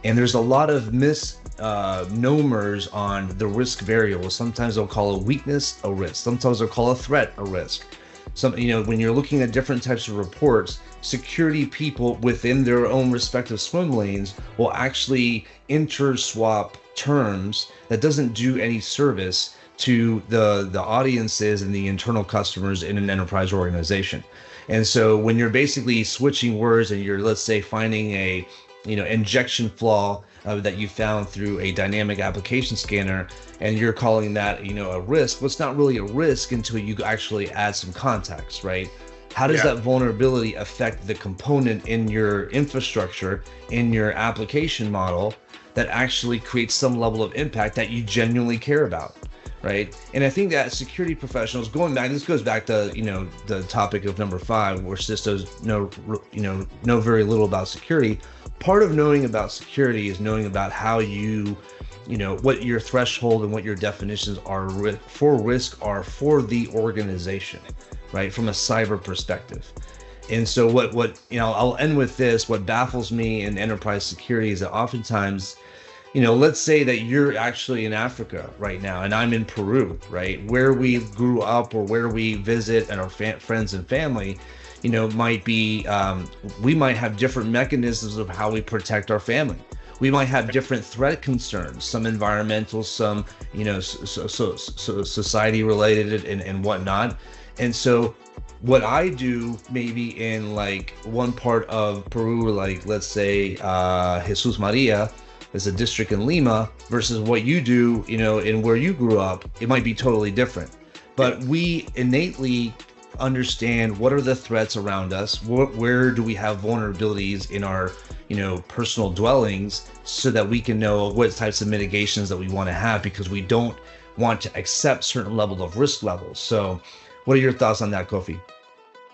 And there's a lot of misnomers on the risk variables. Sometimes they'll call a weakness a risk. Sometimes they'll call a threat a risk. When you're looking at different types of reports, security people within their own respective swim lanes will actually interswap terms that doesn't do any service to the audiences and the internal customers in an enterprise organization. And so when you're basically switching words and you're, let's say, finding a injection flaw that you found through a dynamic application scanner, and you're calling that a risk, well, it's not really a risk until you actually add some context, right? How does that vulnerability affect the component in your infrastructure, in your application model, that actually creates some level of impact that you genuinely care about? Right. And I think that security professionals, this goes back to, the topic of number 5, where CISOs know very little about security. Part of knowing about security is knowing about how what your threshold and what your definitions are for risk are for the organization, right? From a cyber perspective. And so I'll end with this. What baffles me in enterprise security is that oftentimes, let's say that you're actually in Africa right now and I'm in Peru, right? Where we grew up or where we visit and our friends and family, might be, we might have different mechanisms of how we protect our family. We might have different threat concerns, some environmental, some, society related and whatnot. And so what I do maybe in like one part of Peru, like let's say Jesus Maria, as a district in Lima, versus what you do, in where you grew up, it might be totally different. But we innately understand what are the threats around us, where do we have vulnerabilities in our, personal dwellings, so that we can know what types of mitigations that we want to have, because we don't want to accept certain level of risk levels. So what are your thoughts on that, Kofi?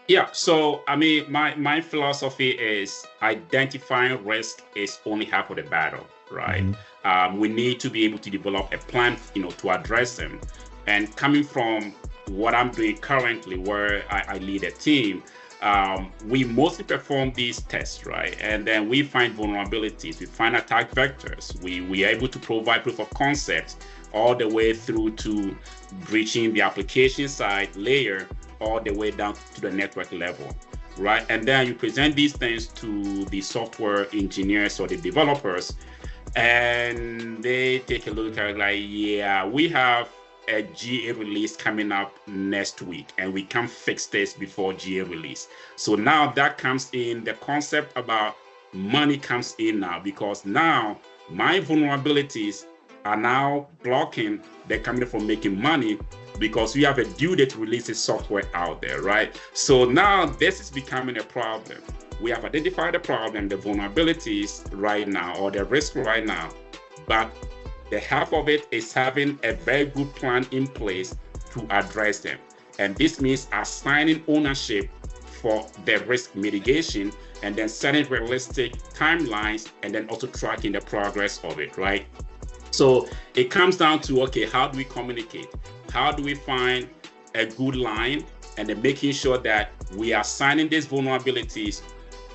Yeah, so my philosophy is identifying risk is only half of the battle, right? Mm-hmm. We need to be able to develop a plan, to address them. And coming from what I'm doing currently, where I lead a team, we mostly perform these tests, right? And then we find vulnerabilities, we find attack vectors, we are able to provide proof of concept all the way through to breaching the application side layer all the way down to the network level, right? And then you present these things to the software engineers or the developers, and they take a look at it like, yeah, we have a GA release coming up next week, and we can't fix this before GA release. So now that comes in, the concept about money comes in now, because now my vulnerabilities are now blocking the company from making money, because we have a due date to release this software out there, right? So now this is becoming a problem. We have identified the problem, the vulnerabilities right now, or the risk right now, but the half of it is having a very good plan in place to address them. And this means assigning ownership for the risk mitigation, and then setting realistic timelines, and then also tracking the progress of it, right? So it comes down to, okay, how do we communicate? How do we find a good line, and then making sure that we are assigning these vulnerabilities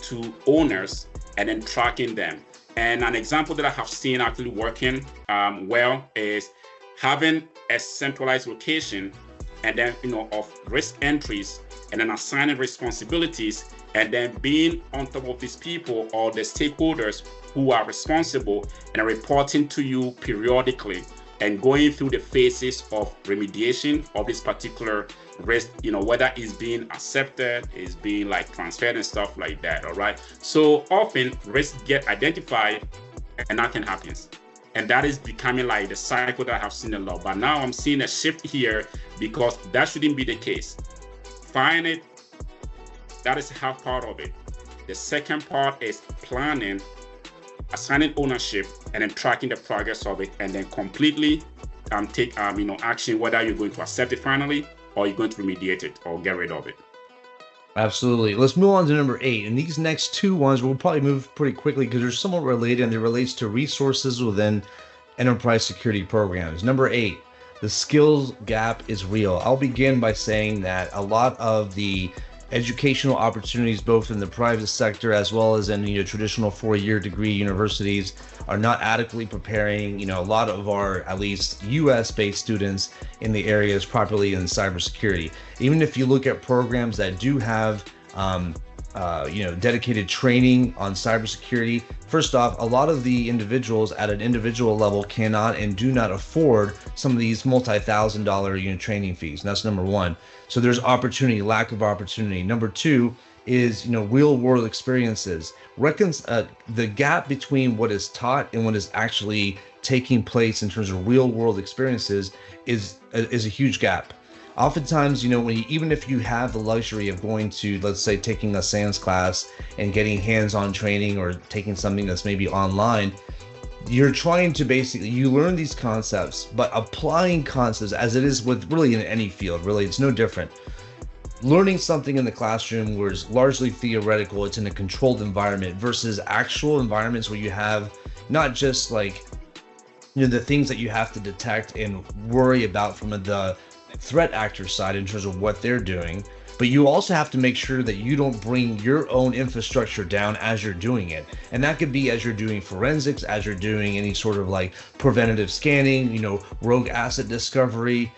to owners and then tracking them. And an example that I have seen actually working well is having a centralized location, and then, of risk entries, and then assigning responsibilities, and then being on top of these people or the stakeholders who are responsible, and reporting to you periodically, and going through the phases of remediation of this particular risk, whether it's being accepted, is being like transferred and stuff like that. All right. So often risks get identified and nothing happens. And that is becoming like the cycle that I have seen a lot. But now I'm seeing a shift here, because that shouldn't be the case. Find it. That is half part of it. The second part is planning, assigning ownership, and then tracking the progress of it, and then completely take action, whether you're going to accept it finally, or you're going to remediate it or get rid of it. Absolutely. Let's move on to number 8. And these next two ones we'll probably move pretty quickly because they're somewhat related, and it relates to resources within enterprise security programs. Number 8, the skills gap is real. I'll begin by saying that a lot of the educational opportunities, both in the private sector as well as in traditional 4-year degree universities, are not adequately preparing a lot of our, at least US-based students in the areas properly in cybersecurity. Even if you look at programs that do have dedicated training on cybersecurity, first off, a lot of the individuals at an individual level cannot and do not afford some of these multi-$1,000 training fees. And that's number one. So there's opportunity, lack of opportunity. Number two is real world experiences. The gap between what is taught and what is actually taking place in terms of real world experiences is a huge gap. Oftentimes, even if you have the luxury of going to, let's say, taking a SANS class and getting hands-on training, or taking something that's maybe online, you're trying to you learn these concepts, but applying concepts, as it is with really in any field, really, it's no different. Learning something in the classroom where it's largely theoretical, it's in a controlled environment, versus actual environments where you have not just like, the things that you have to detect and worry about from the threat actor side in terms of what they're doing, but you also have to make sure that you don't bring your own infrastructure down as you're doing it. And that could be as you're doing forensics, as you're doing any sort of like preventative scanning, rogue asset discovery.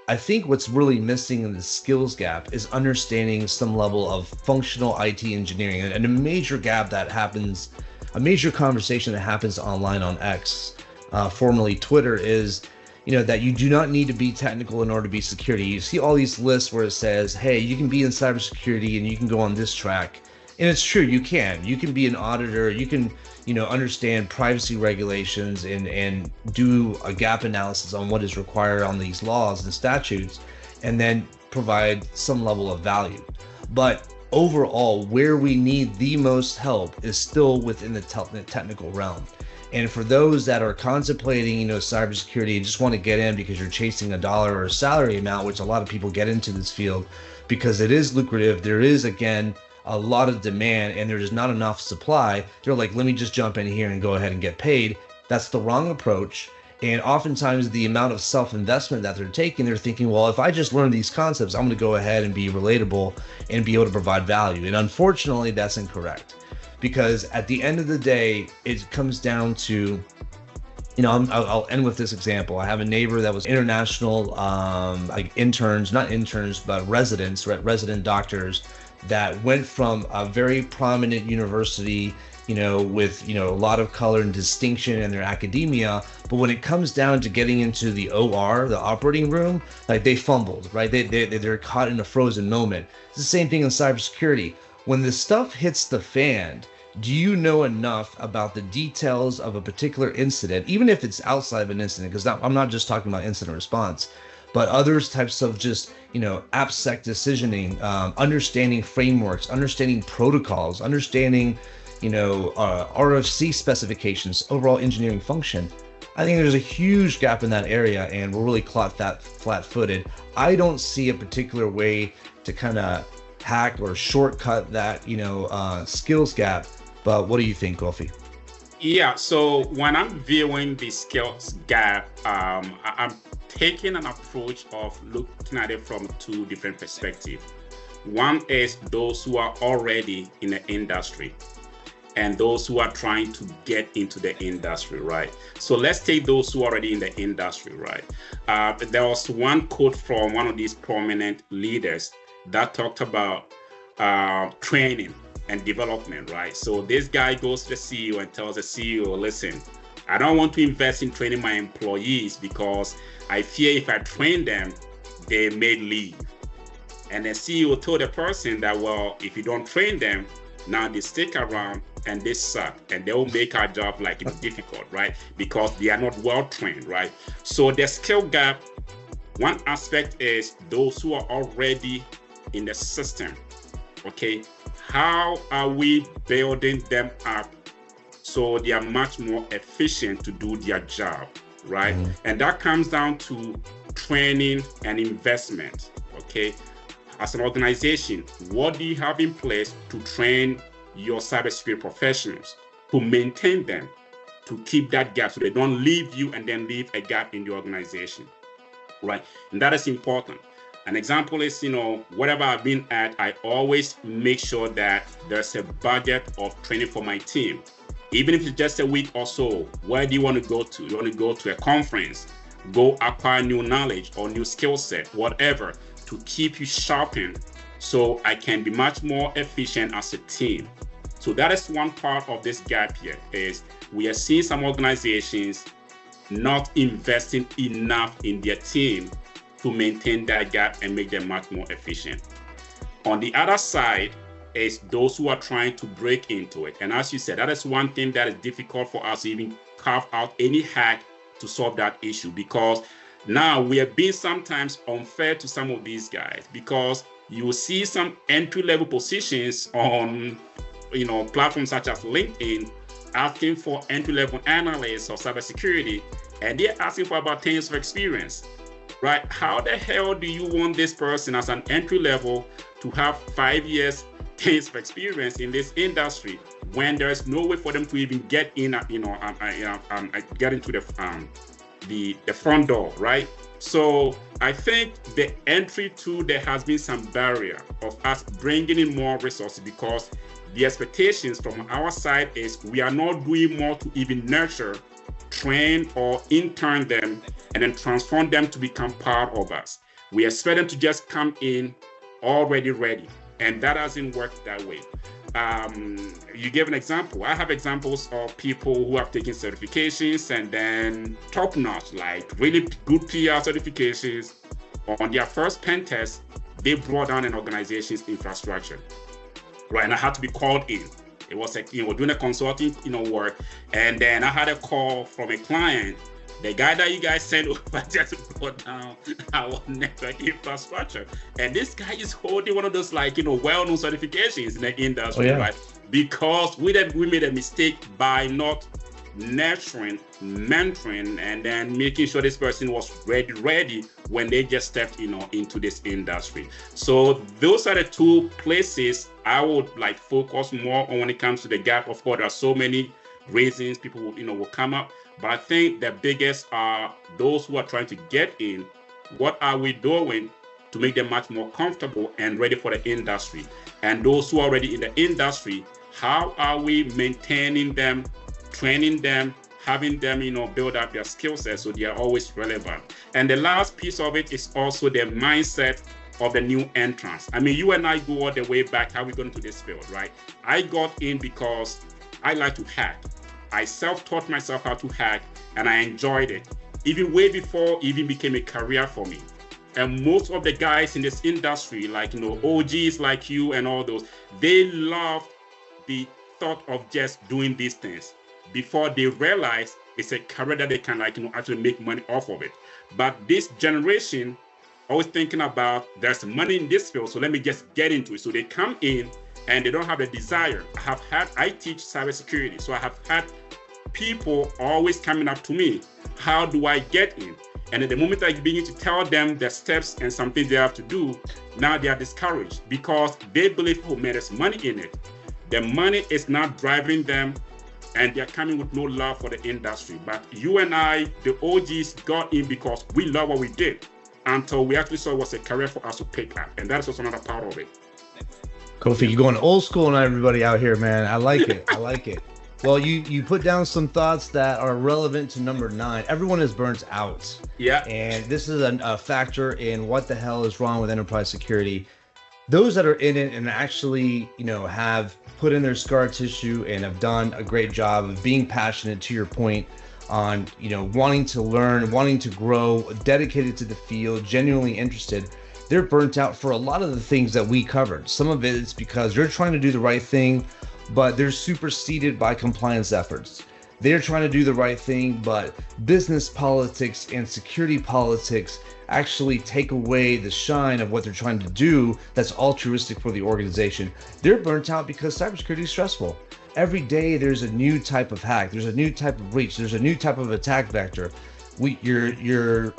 I think what's really missing in the skills gap is understanding some level of functional IT engineering. And a major gap that happens, a major conversation that happens online on X, formerly Twitter, is that you do not need to be technical in order to be security. You see all these lists where it says, hey, you can be in cybersecurity and you can go on this track. And it's true, you can. You can be an auditor, you can, understand privacy regulations and do a gap analysis on what is required on these laws and statutes, and then provide some level of value. But overall, where we need the most help is still within the technical realm. And for those that are contemplating, cybersecurity and just want to get in because you're chasing a dollar or a salary amount, which a lot of people get into this field because it is lucrative, there is, again, a lot of demand and there's not enough supply. They're like, let me just jump in here and go ahead and get paid. That's the wrong approach. And oftentimes the amount of self-investment that they're taking, they're thinking, well, if I just learn these concepts, I'm going to go ahead and be relatable and be able to provide value. And unfortunately, that's incorrect. Because at the end of the day, it comes down to, I'll end with this example. I have a neighbor that was international, like interns, not interns, but residents, right, resident doctors that went from a very prominent university, with, a lot of color and distinction in their academia. But when it comes down to getting into the OR, the operating room, like they fumbled, right? They're caught in a frozen moment. It's the same thing in cybersecurity. When the stuff hits the fan, do you know enough about the details of a particular incident, even if it's outside of an incident? Because I'm not just talking about incident response, but other types of just, AppSec decisioning, understanding frameworks, understanding protocols, understanding, RFC specifications, overall engineering function. I think there's a huge gap in that area, and we're really caught that flat-footed. I don't see a particular way to kind of hack or shortcut that, skills gap. But what do you think, Kofi? Yeah, so when I'm viewing the skills gap, I'm taking an approach of looking at it from two different perspectives. One is those who are already in the industry and those who are trying to get into the industry, right? So let's take those who are already in the industry, right? There was one quote from one of these prominent leaders that talked about training and development, right? So this guy goes to the CEO and tells the CEO, listen, I don't want to invest in training my employees because I fear if I train them, they may leave. And the CEO told the person that, well, if you don't train them, now they stick around and they suck and they will make our job difficult, right? Because they are not well trained, right? So the skill gap, one aspect is those who are already in the system, okay? How are we building them up so they are much more efficient to do their job, right? Mm-hmm. And that comes down to training and investment, okay? As an organization, what do you have in place to train your cybersecurity professionals, to maintain them, to keep that gap so they don't leave you and then leave a gap in the organization, right? And that is important. An example is, whatever I've been at, I always make sure that there's a budget of training for my team. Even if it's just a week or so, where do you want to go to? You want to go to a conference, go acquire new knowledge or new skill set, whatever, to keep you sharpened so I can be much more efficient as a team. So that is one part of this gap here, is we are seeing some organizations not investing enough in their team to maintain that gap and make them much more efficient. On the other side is those who are trying to break into it. And as you said, that is one thing that is difficult for us to even carve out any hack to solve that issue, because now we are being sometimes unfair to some of these guys, because you will see some entry-level positions on platforms such as LinkedIn asking for entry-level analysts of cybersecurity, and they're asking for about 10 years of experience. Right? How the hell do you want this person as an entry level to have 5 years, 10 years of experience in this industry when there's no way for them to even get in, get into the front door, right? So I think the entry to there has been some barrier of us bringing in more resources, because the expectations from our side is we are not doing more to even nurture, train, or intern them and then transform them to become part of us. We expect them to just come in already ready, and that hasn't worked that way. You gave an example. I have examples of people who have taken certifications and then top-notch, like really good PR certifications. On their first pen test, they brought down an organization's infrastructure, right? And I had to be called in. It was like, doing a consulting, work. And then I had a call from a client. The guy that you guys sent over just brought down our network infrastructure. And this guy is holding one of those well-known certifications in the industry, right? Because we made a mistake by not nurturing, mentoring, and then making sure this person was ready when they just stepped, into this industry. So those are the two places I would focus more on when it comes to the gap. Of course, there are so many reasons people will come up. But I think the biggest are those who are trying to get in. What are we doing to make them much more comfortable and ready for the industry? And those who are already in the industry, how are we maintaining them, training them, having them, build up their skill set so they are always relevant. And the last piece of it is also the mindset of the new entrants. I mean, you and I go all the way back how we got into this field, right? I got in because I like to hack. I self-taught myself how to hack, and I enjoyed it, even way before it even became a career for me. And most of the guys in this industry, like, OGs like you and all those, they love the thought of just doing these things before they realize it's a career that they can, actually make money off of it. But this generation always thinking about, there's money in this field, so let me just get into it. So they come in and they don't have a desire. I teach cybersecurity, so I have had people always coming up to me, how do I get in? And at the moment I begin to tell them the steps and something they have to do, now they are discouraged because they believe, oh man, there's money in it. The money is not driving them, and they're coming with no love for the industry. But you and I, the OGs, got in because we love what we did until we actually saw it was a career for us to pick up. And that's also another part of it. Kofi, you're going old school on everybody out here, man. I like it. I like it. Well, you put down some thoughts that are relevant to number 9. Everyone is burnt out. Yeah. And this is a factor in what the hell is wrong with enterprise security. Those that are in it and actually, have put in their scar tissue and have done a great job of being passionate, to your point, on, wanting to learn, wanting to grow, dedicated to the field, genuinely interested, they're burnt out for a lot of the things that we covered. Some of it is because they're trying to do the right thing, but they're superseded by compliance efforts. They're trying to do the right thing, but business politics and security politics actually take away the shine of what they're trying to do that's altruistic for the organization. They're burnt out because cybersecurity is stressful. Every day there's a new type of hack, there's a new type of breach, there's a new type of attack vector. Your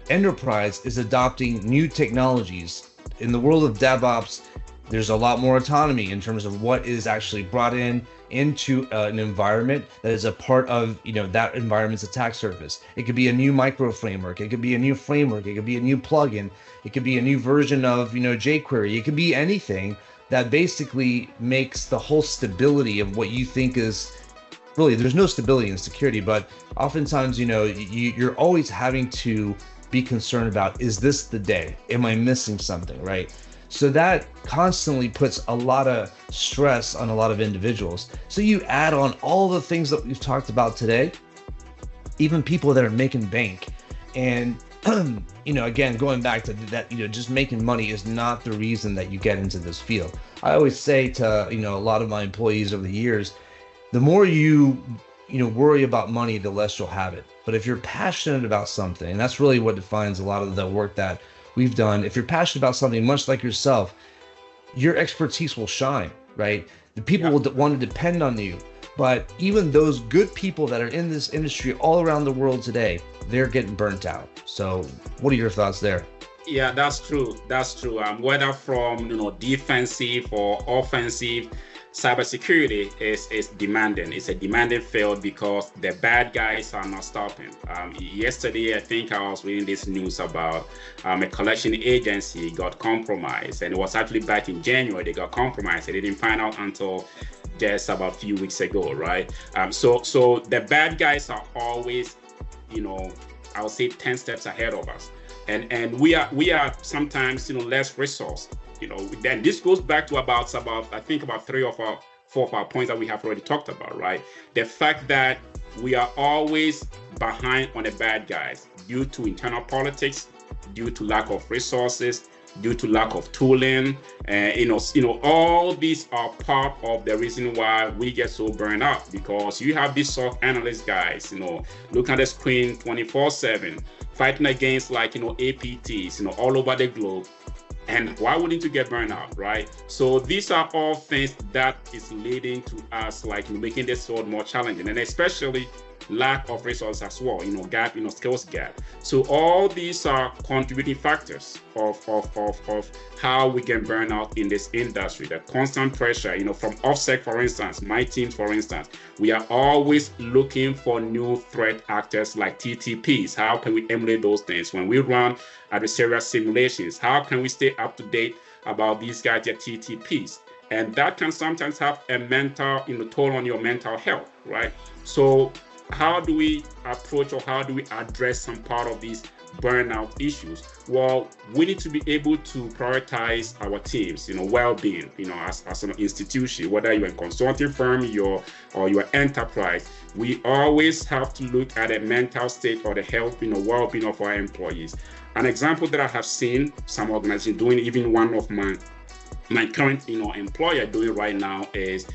enterprise is adopting new technologies. In the world of DevOps, there's a lot more autonomy in terms of what is actually brought into an environment that is a part of that environment's attack surface. It could be a new micro framework, it could be a new framework, it could be a new plugin, it could be a new version of jQuery. It could be anything that basically makes the whole stability of what you think is really, there's no stability in security, but oftentimes you're always having to be concerned about, is this the day? Am I missing something, right? So that constantly puts a lot of stress on a lot of individuals. So you add on all the things that we've talked about today, even people that are making bank. And, again, going back to that, just making money is not the reason that you get into this field. I always say to, a lot of my employees over the years, the more you worry about money, the less you'll have it. But if you're passionate about something, and that's really what defines a lot of the work that we've done. If you're passionate about something, much like yourself, your expertise will shine, right? The people will want to depend on you. But even those good people that are in this industry all around the world today, they're getting burnt out. So what are your thoughts there? Yeah, that's true. That's true. Whether from defensive or offensive, cybersecurity is demanding. It's a demanding field because the bad guys are not stopping. Yesterday, I think I was reading this news about a collection agency got compromised, and it was actually back in January they got compromised. They didn't find out until just about a few weeks ago, right? So the bad guys are always, I would say 10 steps ahead of us, and we are sometimes less resourced. Then this goes back to about I think about 3 or 4 of our points that we have already talked about, right? The fact that we are always behind on the bad guys due to internal politics, due to lack of resources, due to lack of tooling, and all these are part of the reason why we get so burned out, because you have these SOC analyst guys, looking at the screen 24/7, fighting against APTs, all over the globe. And why wouldn't you get burned out, right? So these are all things that is leading to us making this field more challenging, and especially lack of resources as well, gap, skills gap. So all these are contributing factors of how we get burned out in this industry. The constant pressure, from OffSec, for instance, my team, for instance, we are always looking for new threat actors like TTPs. How can we emulate those things? When we run adversarial simulations, how can we stay up to date about these guys at TTPs? And that can sometimes have a mental, toll on your mental health, right? So how do we approach, or how do we address some part of these burnout issues? Well, we need to be able to prioritize our teams, well-being, as an institution, whether you're a consulting firm, or your enterprise. We always have to look at the mental state or the health, well-being of our employees. An example that I have seen some organizations doing, even one of my current employer doing right now, is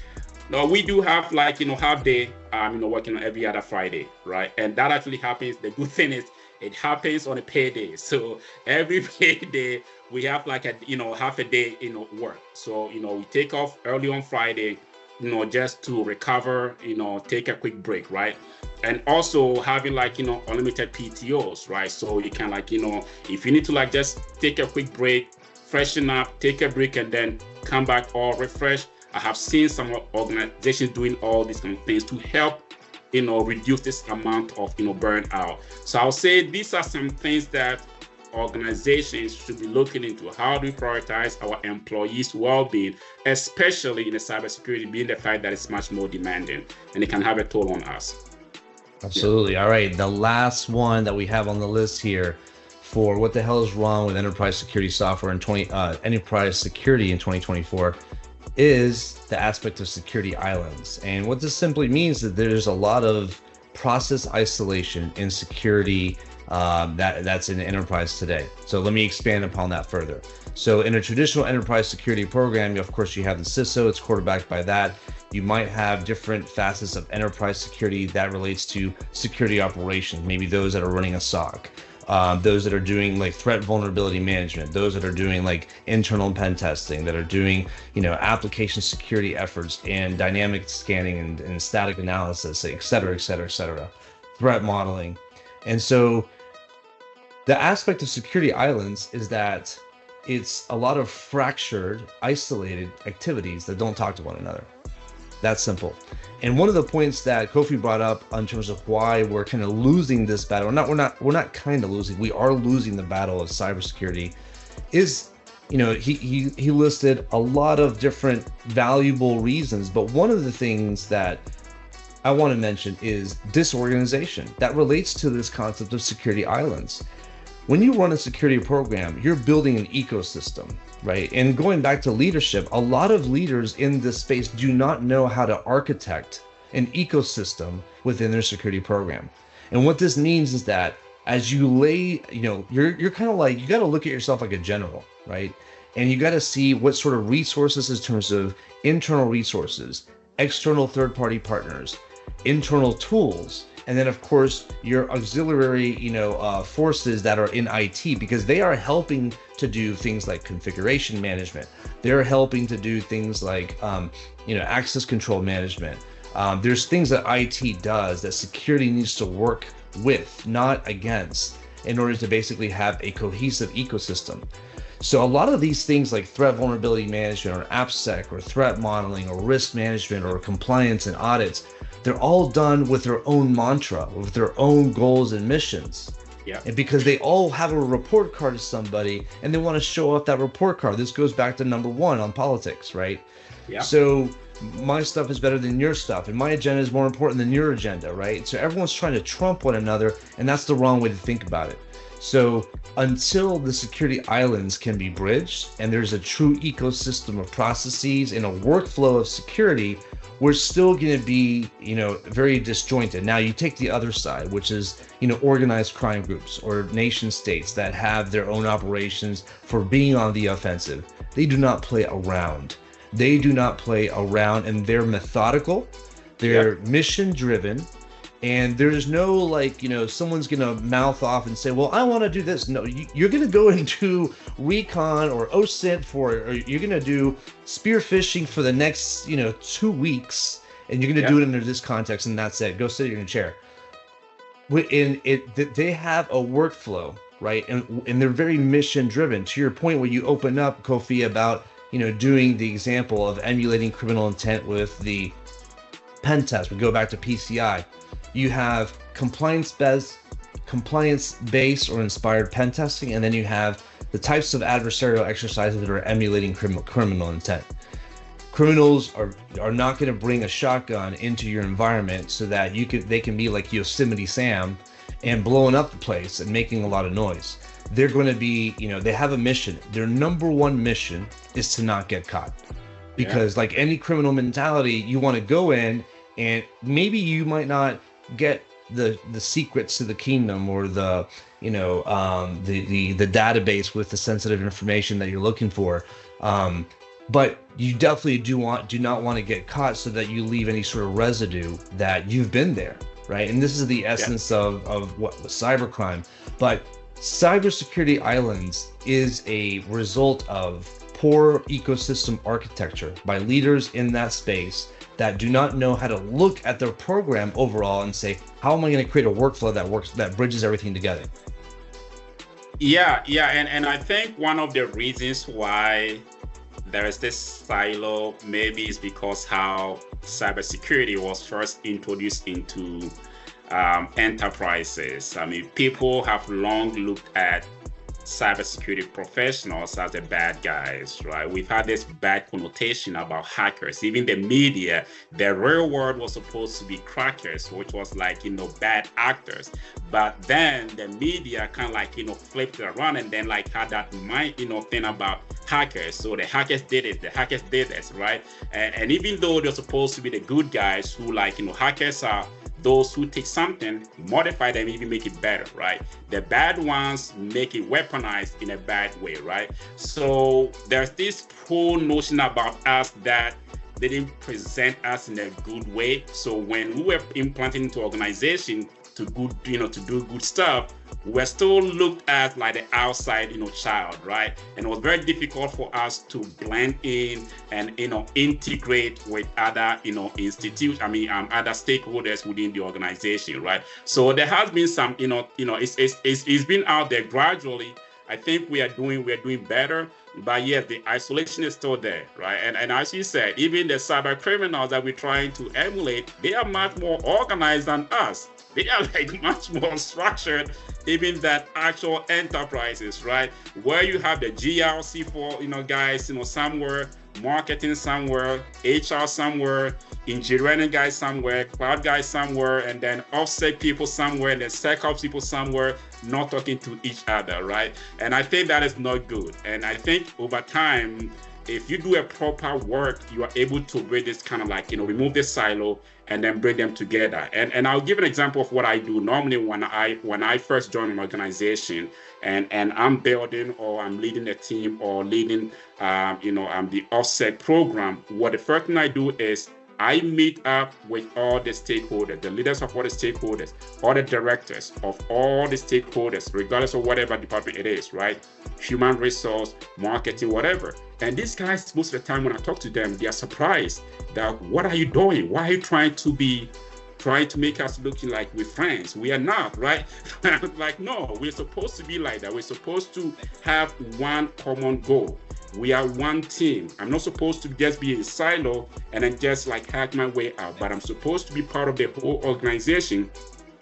we do have like half day working on every other Friday, right? And that actually happens. The good thing is it happens on a payday. So every payday we have like a half a day work. So we take off early on Friday, just to recover, take a quick break, right? And also having like unlimited PTOs, right? So you can like if you need to like just take a quick break, freshen up, take a break, and then come back all refreshed. I have seen some organizations doing all these kind of things to help reduce this amount of burnout. So I'll say these are some things that organizations should be looking into. How do we prioritize our employees' well-being, especially in the cybersecurity, being the fact that it's much more demanding and it can have a toll on us. Absolutely. Yeah. All right. The last one that we have on the list here for what the hell is wrong with enterprise security software in enterprise security in 2024 is the aspect of security islands. And what this simply means is that there's a lot of process isolation in security that's in enterprise today. So let me expand upon that further. So in a traditional enterprise security program, of course, you have the CISO, it's quarterbacked by that. You might have different facets of enterprise security that relates to security operations, maybe those that are running a SOC. Those that are doing like threat vulnerability management, those that are doing like internal pen testing, that are doing, application security efforts and dynamic scanning and static analysis, et cetera, et cetera, et cetera, threat modeling. And so the aspect of security islands is that it's a lot of fractured, isolated activities that don't talk to one another. That's simple. And one of the points that Kofi brought up in terms of why we're kind of losing this battle, we're not kind of losing, we are losing the battle of cybersecurity, is, he listed a lot of different valuable reasons, but one of the things that I want to mention is disorganization that relates to this concept of security islands. When you run a security program, you're building an ecosystem, right? And going back to leadership, a lot of leaders in this space do not know how to architect an ecosystem within their security program. And what this means is that as you lay, you're kind of like, you got to look at yourself like a general, right? And you got to see what sort of resources in terms of internal resources, external third-party partners, internal tools, and then of course your auxiliary forces that are in IT, because they are helping to do things like configuration management. They're helping to do things like access control management. There's things that IT does that security needs to work with, not against, in order to basically have a cohesive ecosystem. So a lot of these things like threat vulnerability management or AppSec or threat modeling or risk management or compliance and audits, they're all done with their own mantra, with their own goals and missions. Yeah. And because they all have a report card to somebody and they want to show off that report card. This goes back to number one on politics, right? Yeah. So my stuff is better than your stuff and my agenda is more important than your agenda, right? So everyone's trying to trump one another, and that's the wrong way to think about it. So until the security islands can be bridged and there's a true ecosystem of processes and a workflow of security, we're still going to be, very disjointed. Now you take the other side, which is, organized crime groups or nation states that have their own operations for being on the offensive. They do not play around. They do not play around, and they're methodical. They're mission driven. And there's no someone's going to mouth off and say, well, I want to do this. No, you're going to go into recon or OSINT or you're going to do spear phishing for the next, 2 weeks. And you're going to do it under this context, and that's it. Go sit in your chair. They have a workflow, right? And they're very mission driven. To your point where you open up, Kofi, about, doing the example of emulating criminal intent with the pen test. We go back to PCI. You have compliance-based or inspired pen testing, and then you have the types of adversarial exercises that are emulating criminal intent. criminals are not going to bring a shotgun into your environment so that they can be like Yosemite Sam and blowing up the place and making a lot of noise. They're going to be, they have a mission. Their number one mission is to not get caught. Because like any criminal mentality, you want to go in and maybe you might not get the secrets to the kingdom or the database with the sensitive information that you're looking for. But you definitely do not want to get caught so that you leave any sort of residue that you've been there, right? And this is the essence of what cybercrime. But cybersecurity islands is a result of poor ecosystem architecture by leaders in that space that do not know how to look at their program overall and say, how am I going to create a workflow that bridges everything together? And I think one of the reasons why there is this silo maybe is because how cybersecurity was first introduced into enterprises. I mean, people have long looked at cybersecurity professionals as the bad guys, right? We've had this bad connotation about hackers. Even the media, the real word was supposed to be crackers, which was like, bad actors. But then the media kind of like, flipped it around and then like had that mind, thing about hackers. So the hackers did it, the hackers did this, right? And even though they're supposed to be the good guys who like, hackers are those who take something, modify them, even make it better, right? The bad ones make it weaponized in a bad way, right? So there's this whole notion about us that they didn't present us in a good way. So when we were implanted into organization to do good stuff, we're still looked at like the outside, child, right? And it was very difficult for us to blend in and, integrate with other, institutes, other stakeholders within the organization, right? So there has been some, it's been out there gradually. I think we are doing better, but yes, the isolation is still there, right? And as you said, even the cyber criminals that we're trying to emulate, they are much more organized than us. They are like much more structured, even than actual enterprises, right? Where you have the GRC for, guys, somewhere, marketing somewhere, HR somewhere, engineering guys somewhere, cloud guys somewhere, and then offset people somewhere, and then SecOps people somewhere, not talking to each other, right? And I think that is not good. And I think over time, if you do a proper work, you are able to bring this kind of like, remove this silo and then bring them together. And I'll give an example of what I do normally when I first join an organization and I'm building or I'm leading a team or leading, the offset program. What the first thing I do is I meet up with all the stakeholders, the leaders of all the stakeholders, all the directors of all the stakeholders, regardless of whatever department it is, right? Human resource, marketing, whatever. And these guys, most of the time when I talk to them, they are surprised that, what are you doing? Why are you trying to make us looking like we're friends? We are not, right? Like, no, we're supposed to be like that. We're supposed to have one common goal. We are one team. I'm not supposed to just be in a silo and then just like hack my way out, but I'm supposed to be part of the whole organization.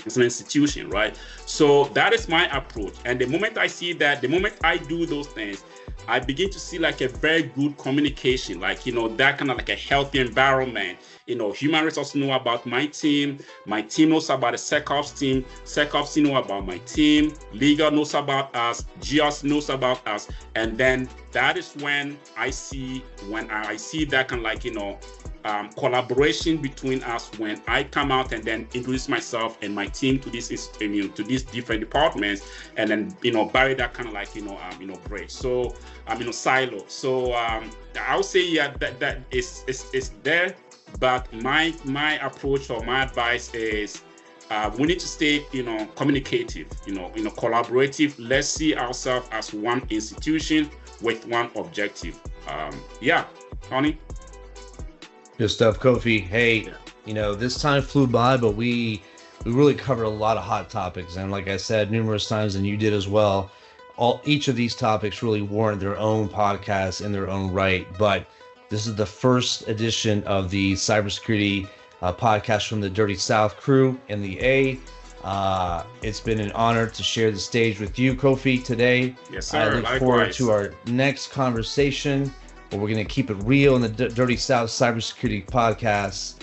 It's an institution, right? So that is my approach. And the moment I see that, the moment I do those things, I begin to see like a very good communication, like, that kind of like a healthy environment. Human resources know about my team knows about the SecOps team, SecOps know about my team, legal knows about us, GS knows about us. And then that is when I see that kind of like, collaboration between us when I come out and then introduce myself and my team to these different departments, and then bury that kind of like bridge. So silo. So I would say that is there, but my approach or my advice is we need to stay communicative, collaborative. Let's see ourselves as one institution with one objective. Tony. Good stuff, Kofi. Hey, this time flew by, but we really covered a lot of hot topics. And like I said numerous times, and you did as well, each of these topics really warrant their own podcast in their own right. But this is the first edition of the cybersecurity podcast from the Dirty South crew in the A. It's been an honor to share the stage with you, Kofi, today. Yes, sir. I look forward to our next conversation. where we're going to keep it real in the Dirty South Cybersecurity Podcast.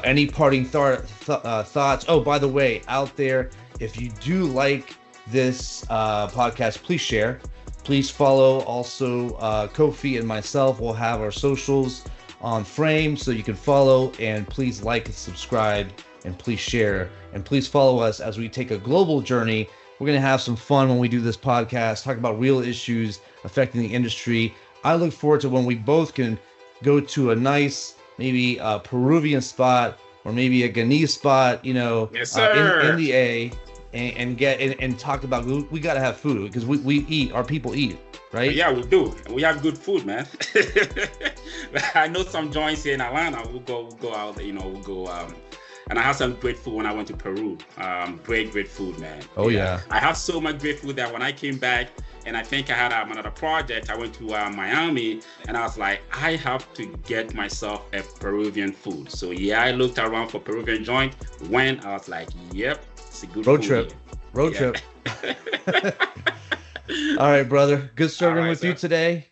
Any parting thoughts? Oh, by the way, out there, if you do like this podcast, please share. Please follow also Kofi and myself. We'll have our socials on frame so you can follow, and please like and subscribe, and please share, and please follow us as we take a global journey. We're going to have some fun when we do this podcast, talk about real issues affecting the industry. I look forward to when we both can go to a nice, maybe a Peruvian spot or maybe a Ghanese spot, you know, Yes, in the A, and get and talk about, we got to have food because we eat, our people eat, right? Yeah, we do. We have good food, man. I know some joints here in Atlanta. We'll go out, you know, we'll go, and I had some great food when I went to Peru. Great food, man. Oh, yeah. I have so much great food that when I came back, and I think I had another project, I went to Miami, and I was like, I have to get myself a Peruvian food. So yeah, I looked around for Peruvian joint. When I was like, yep, it's a good road trip. Road trip. All right, brother. Good serving with you today.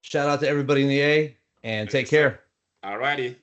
Shout out to everybody in the A, and take care. All righty.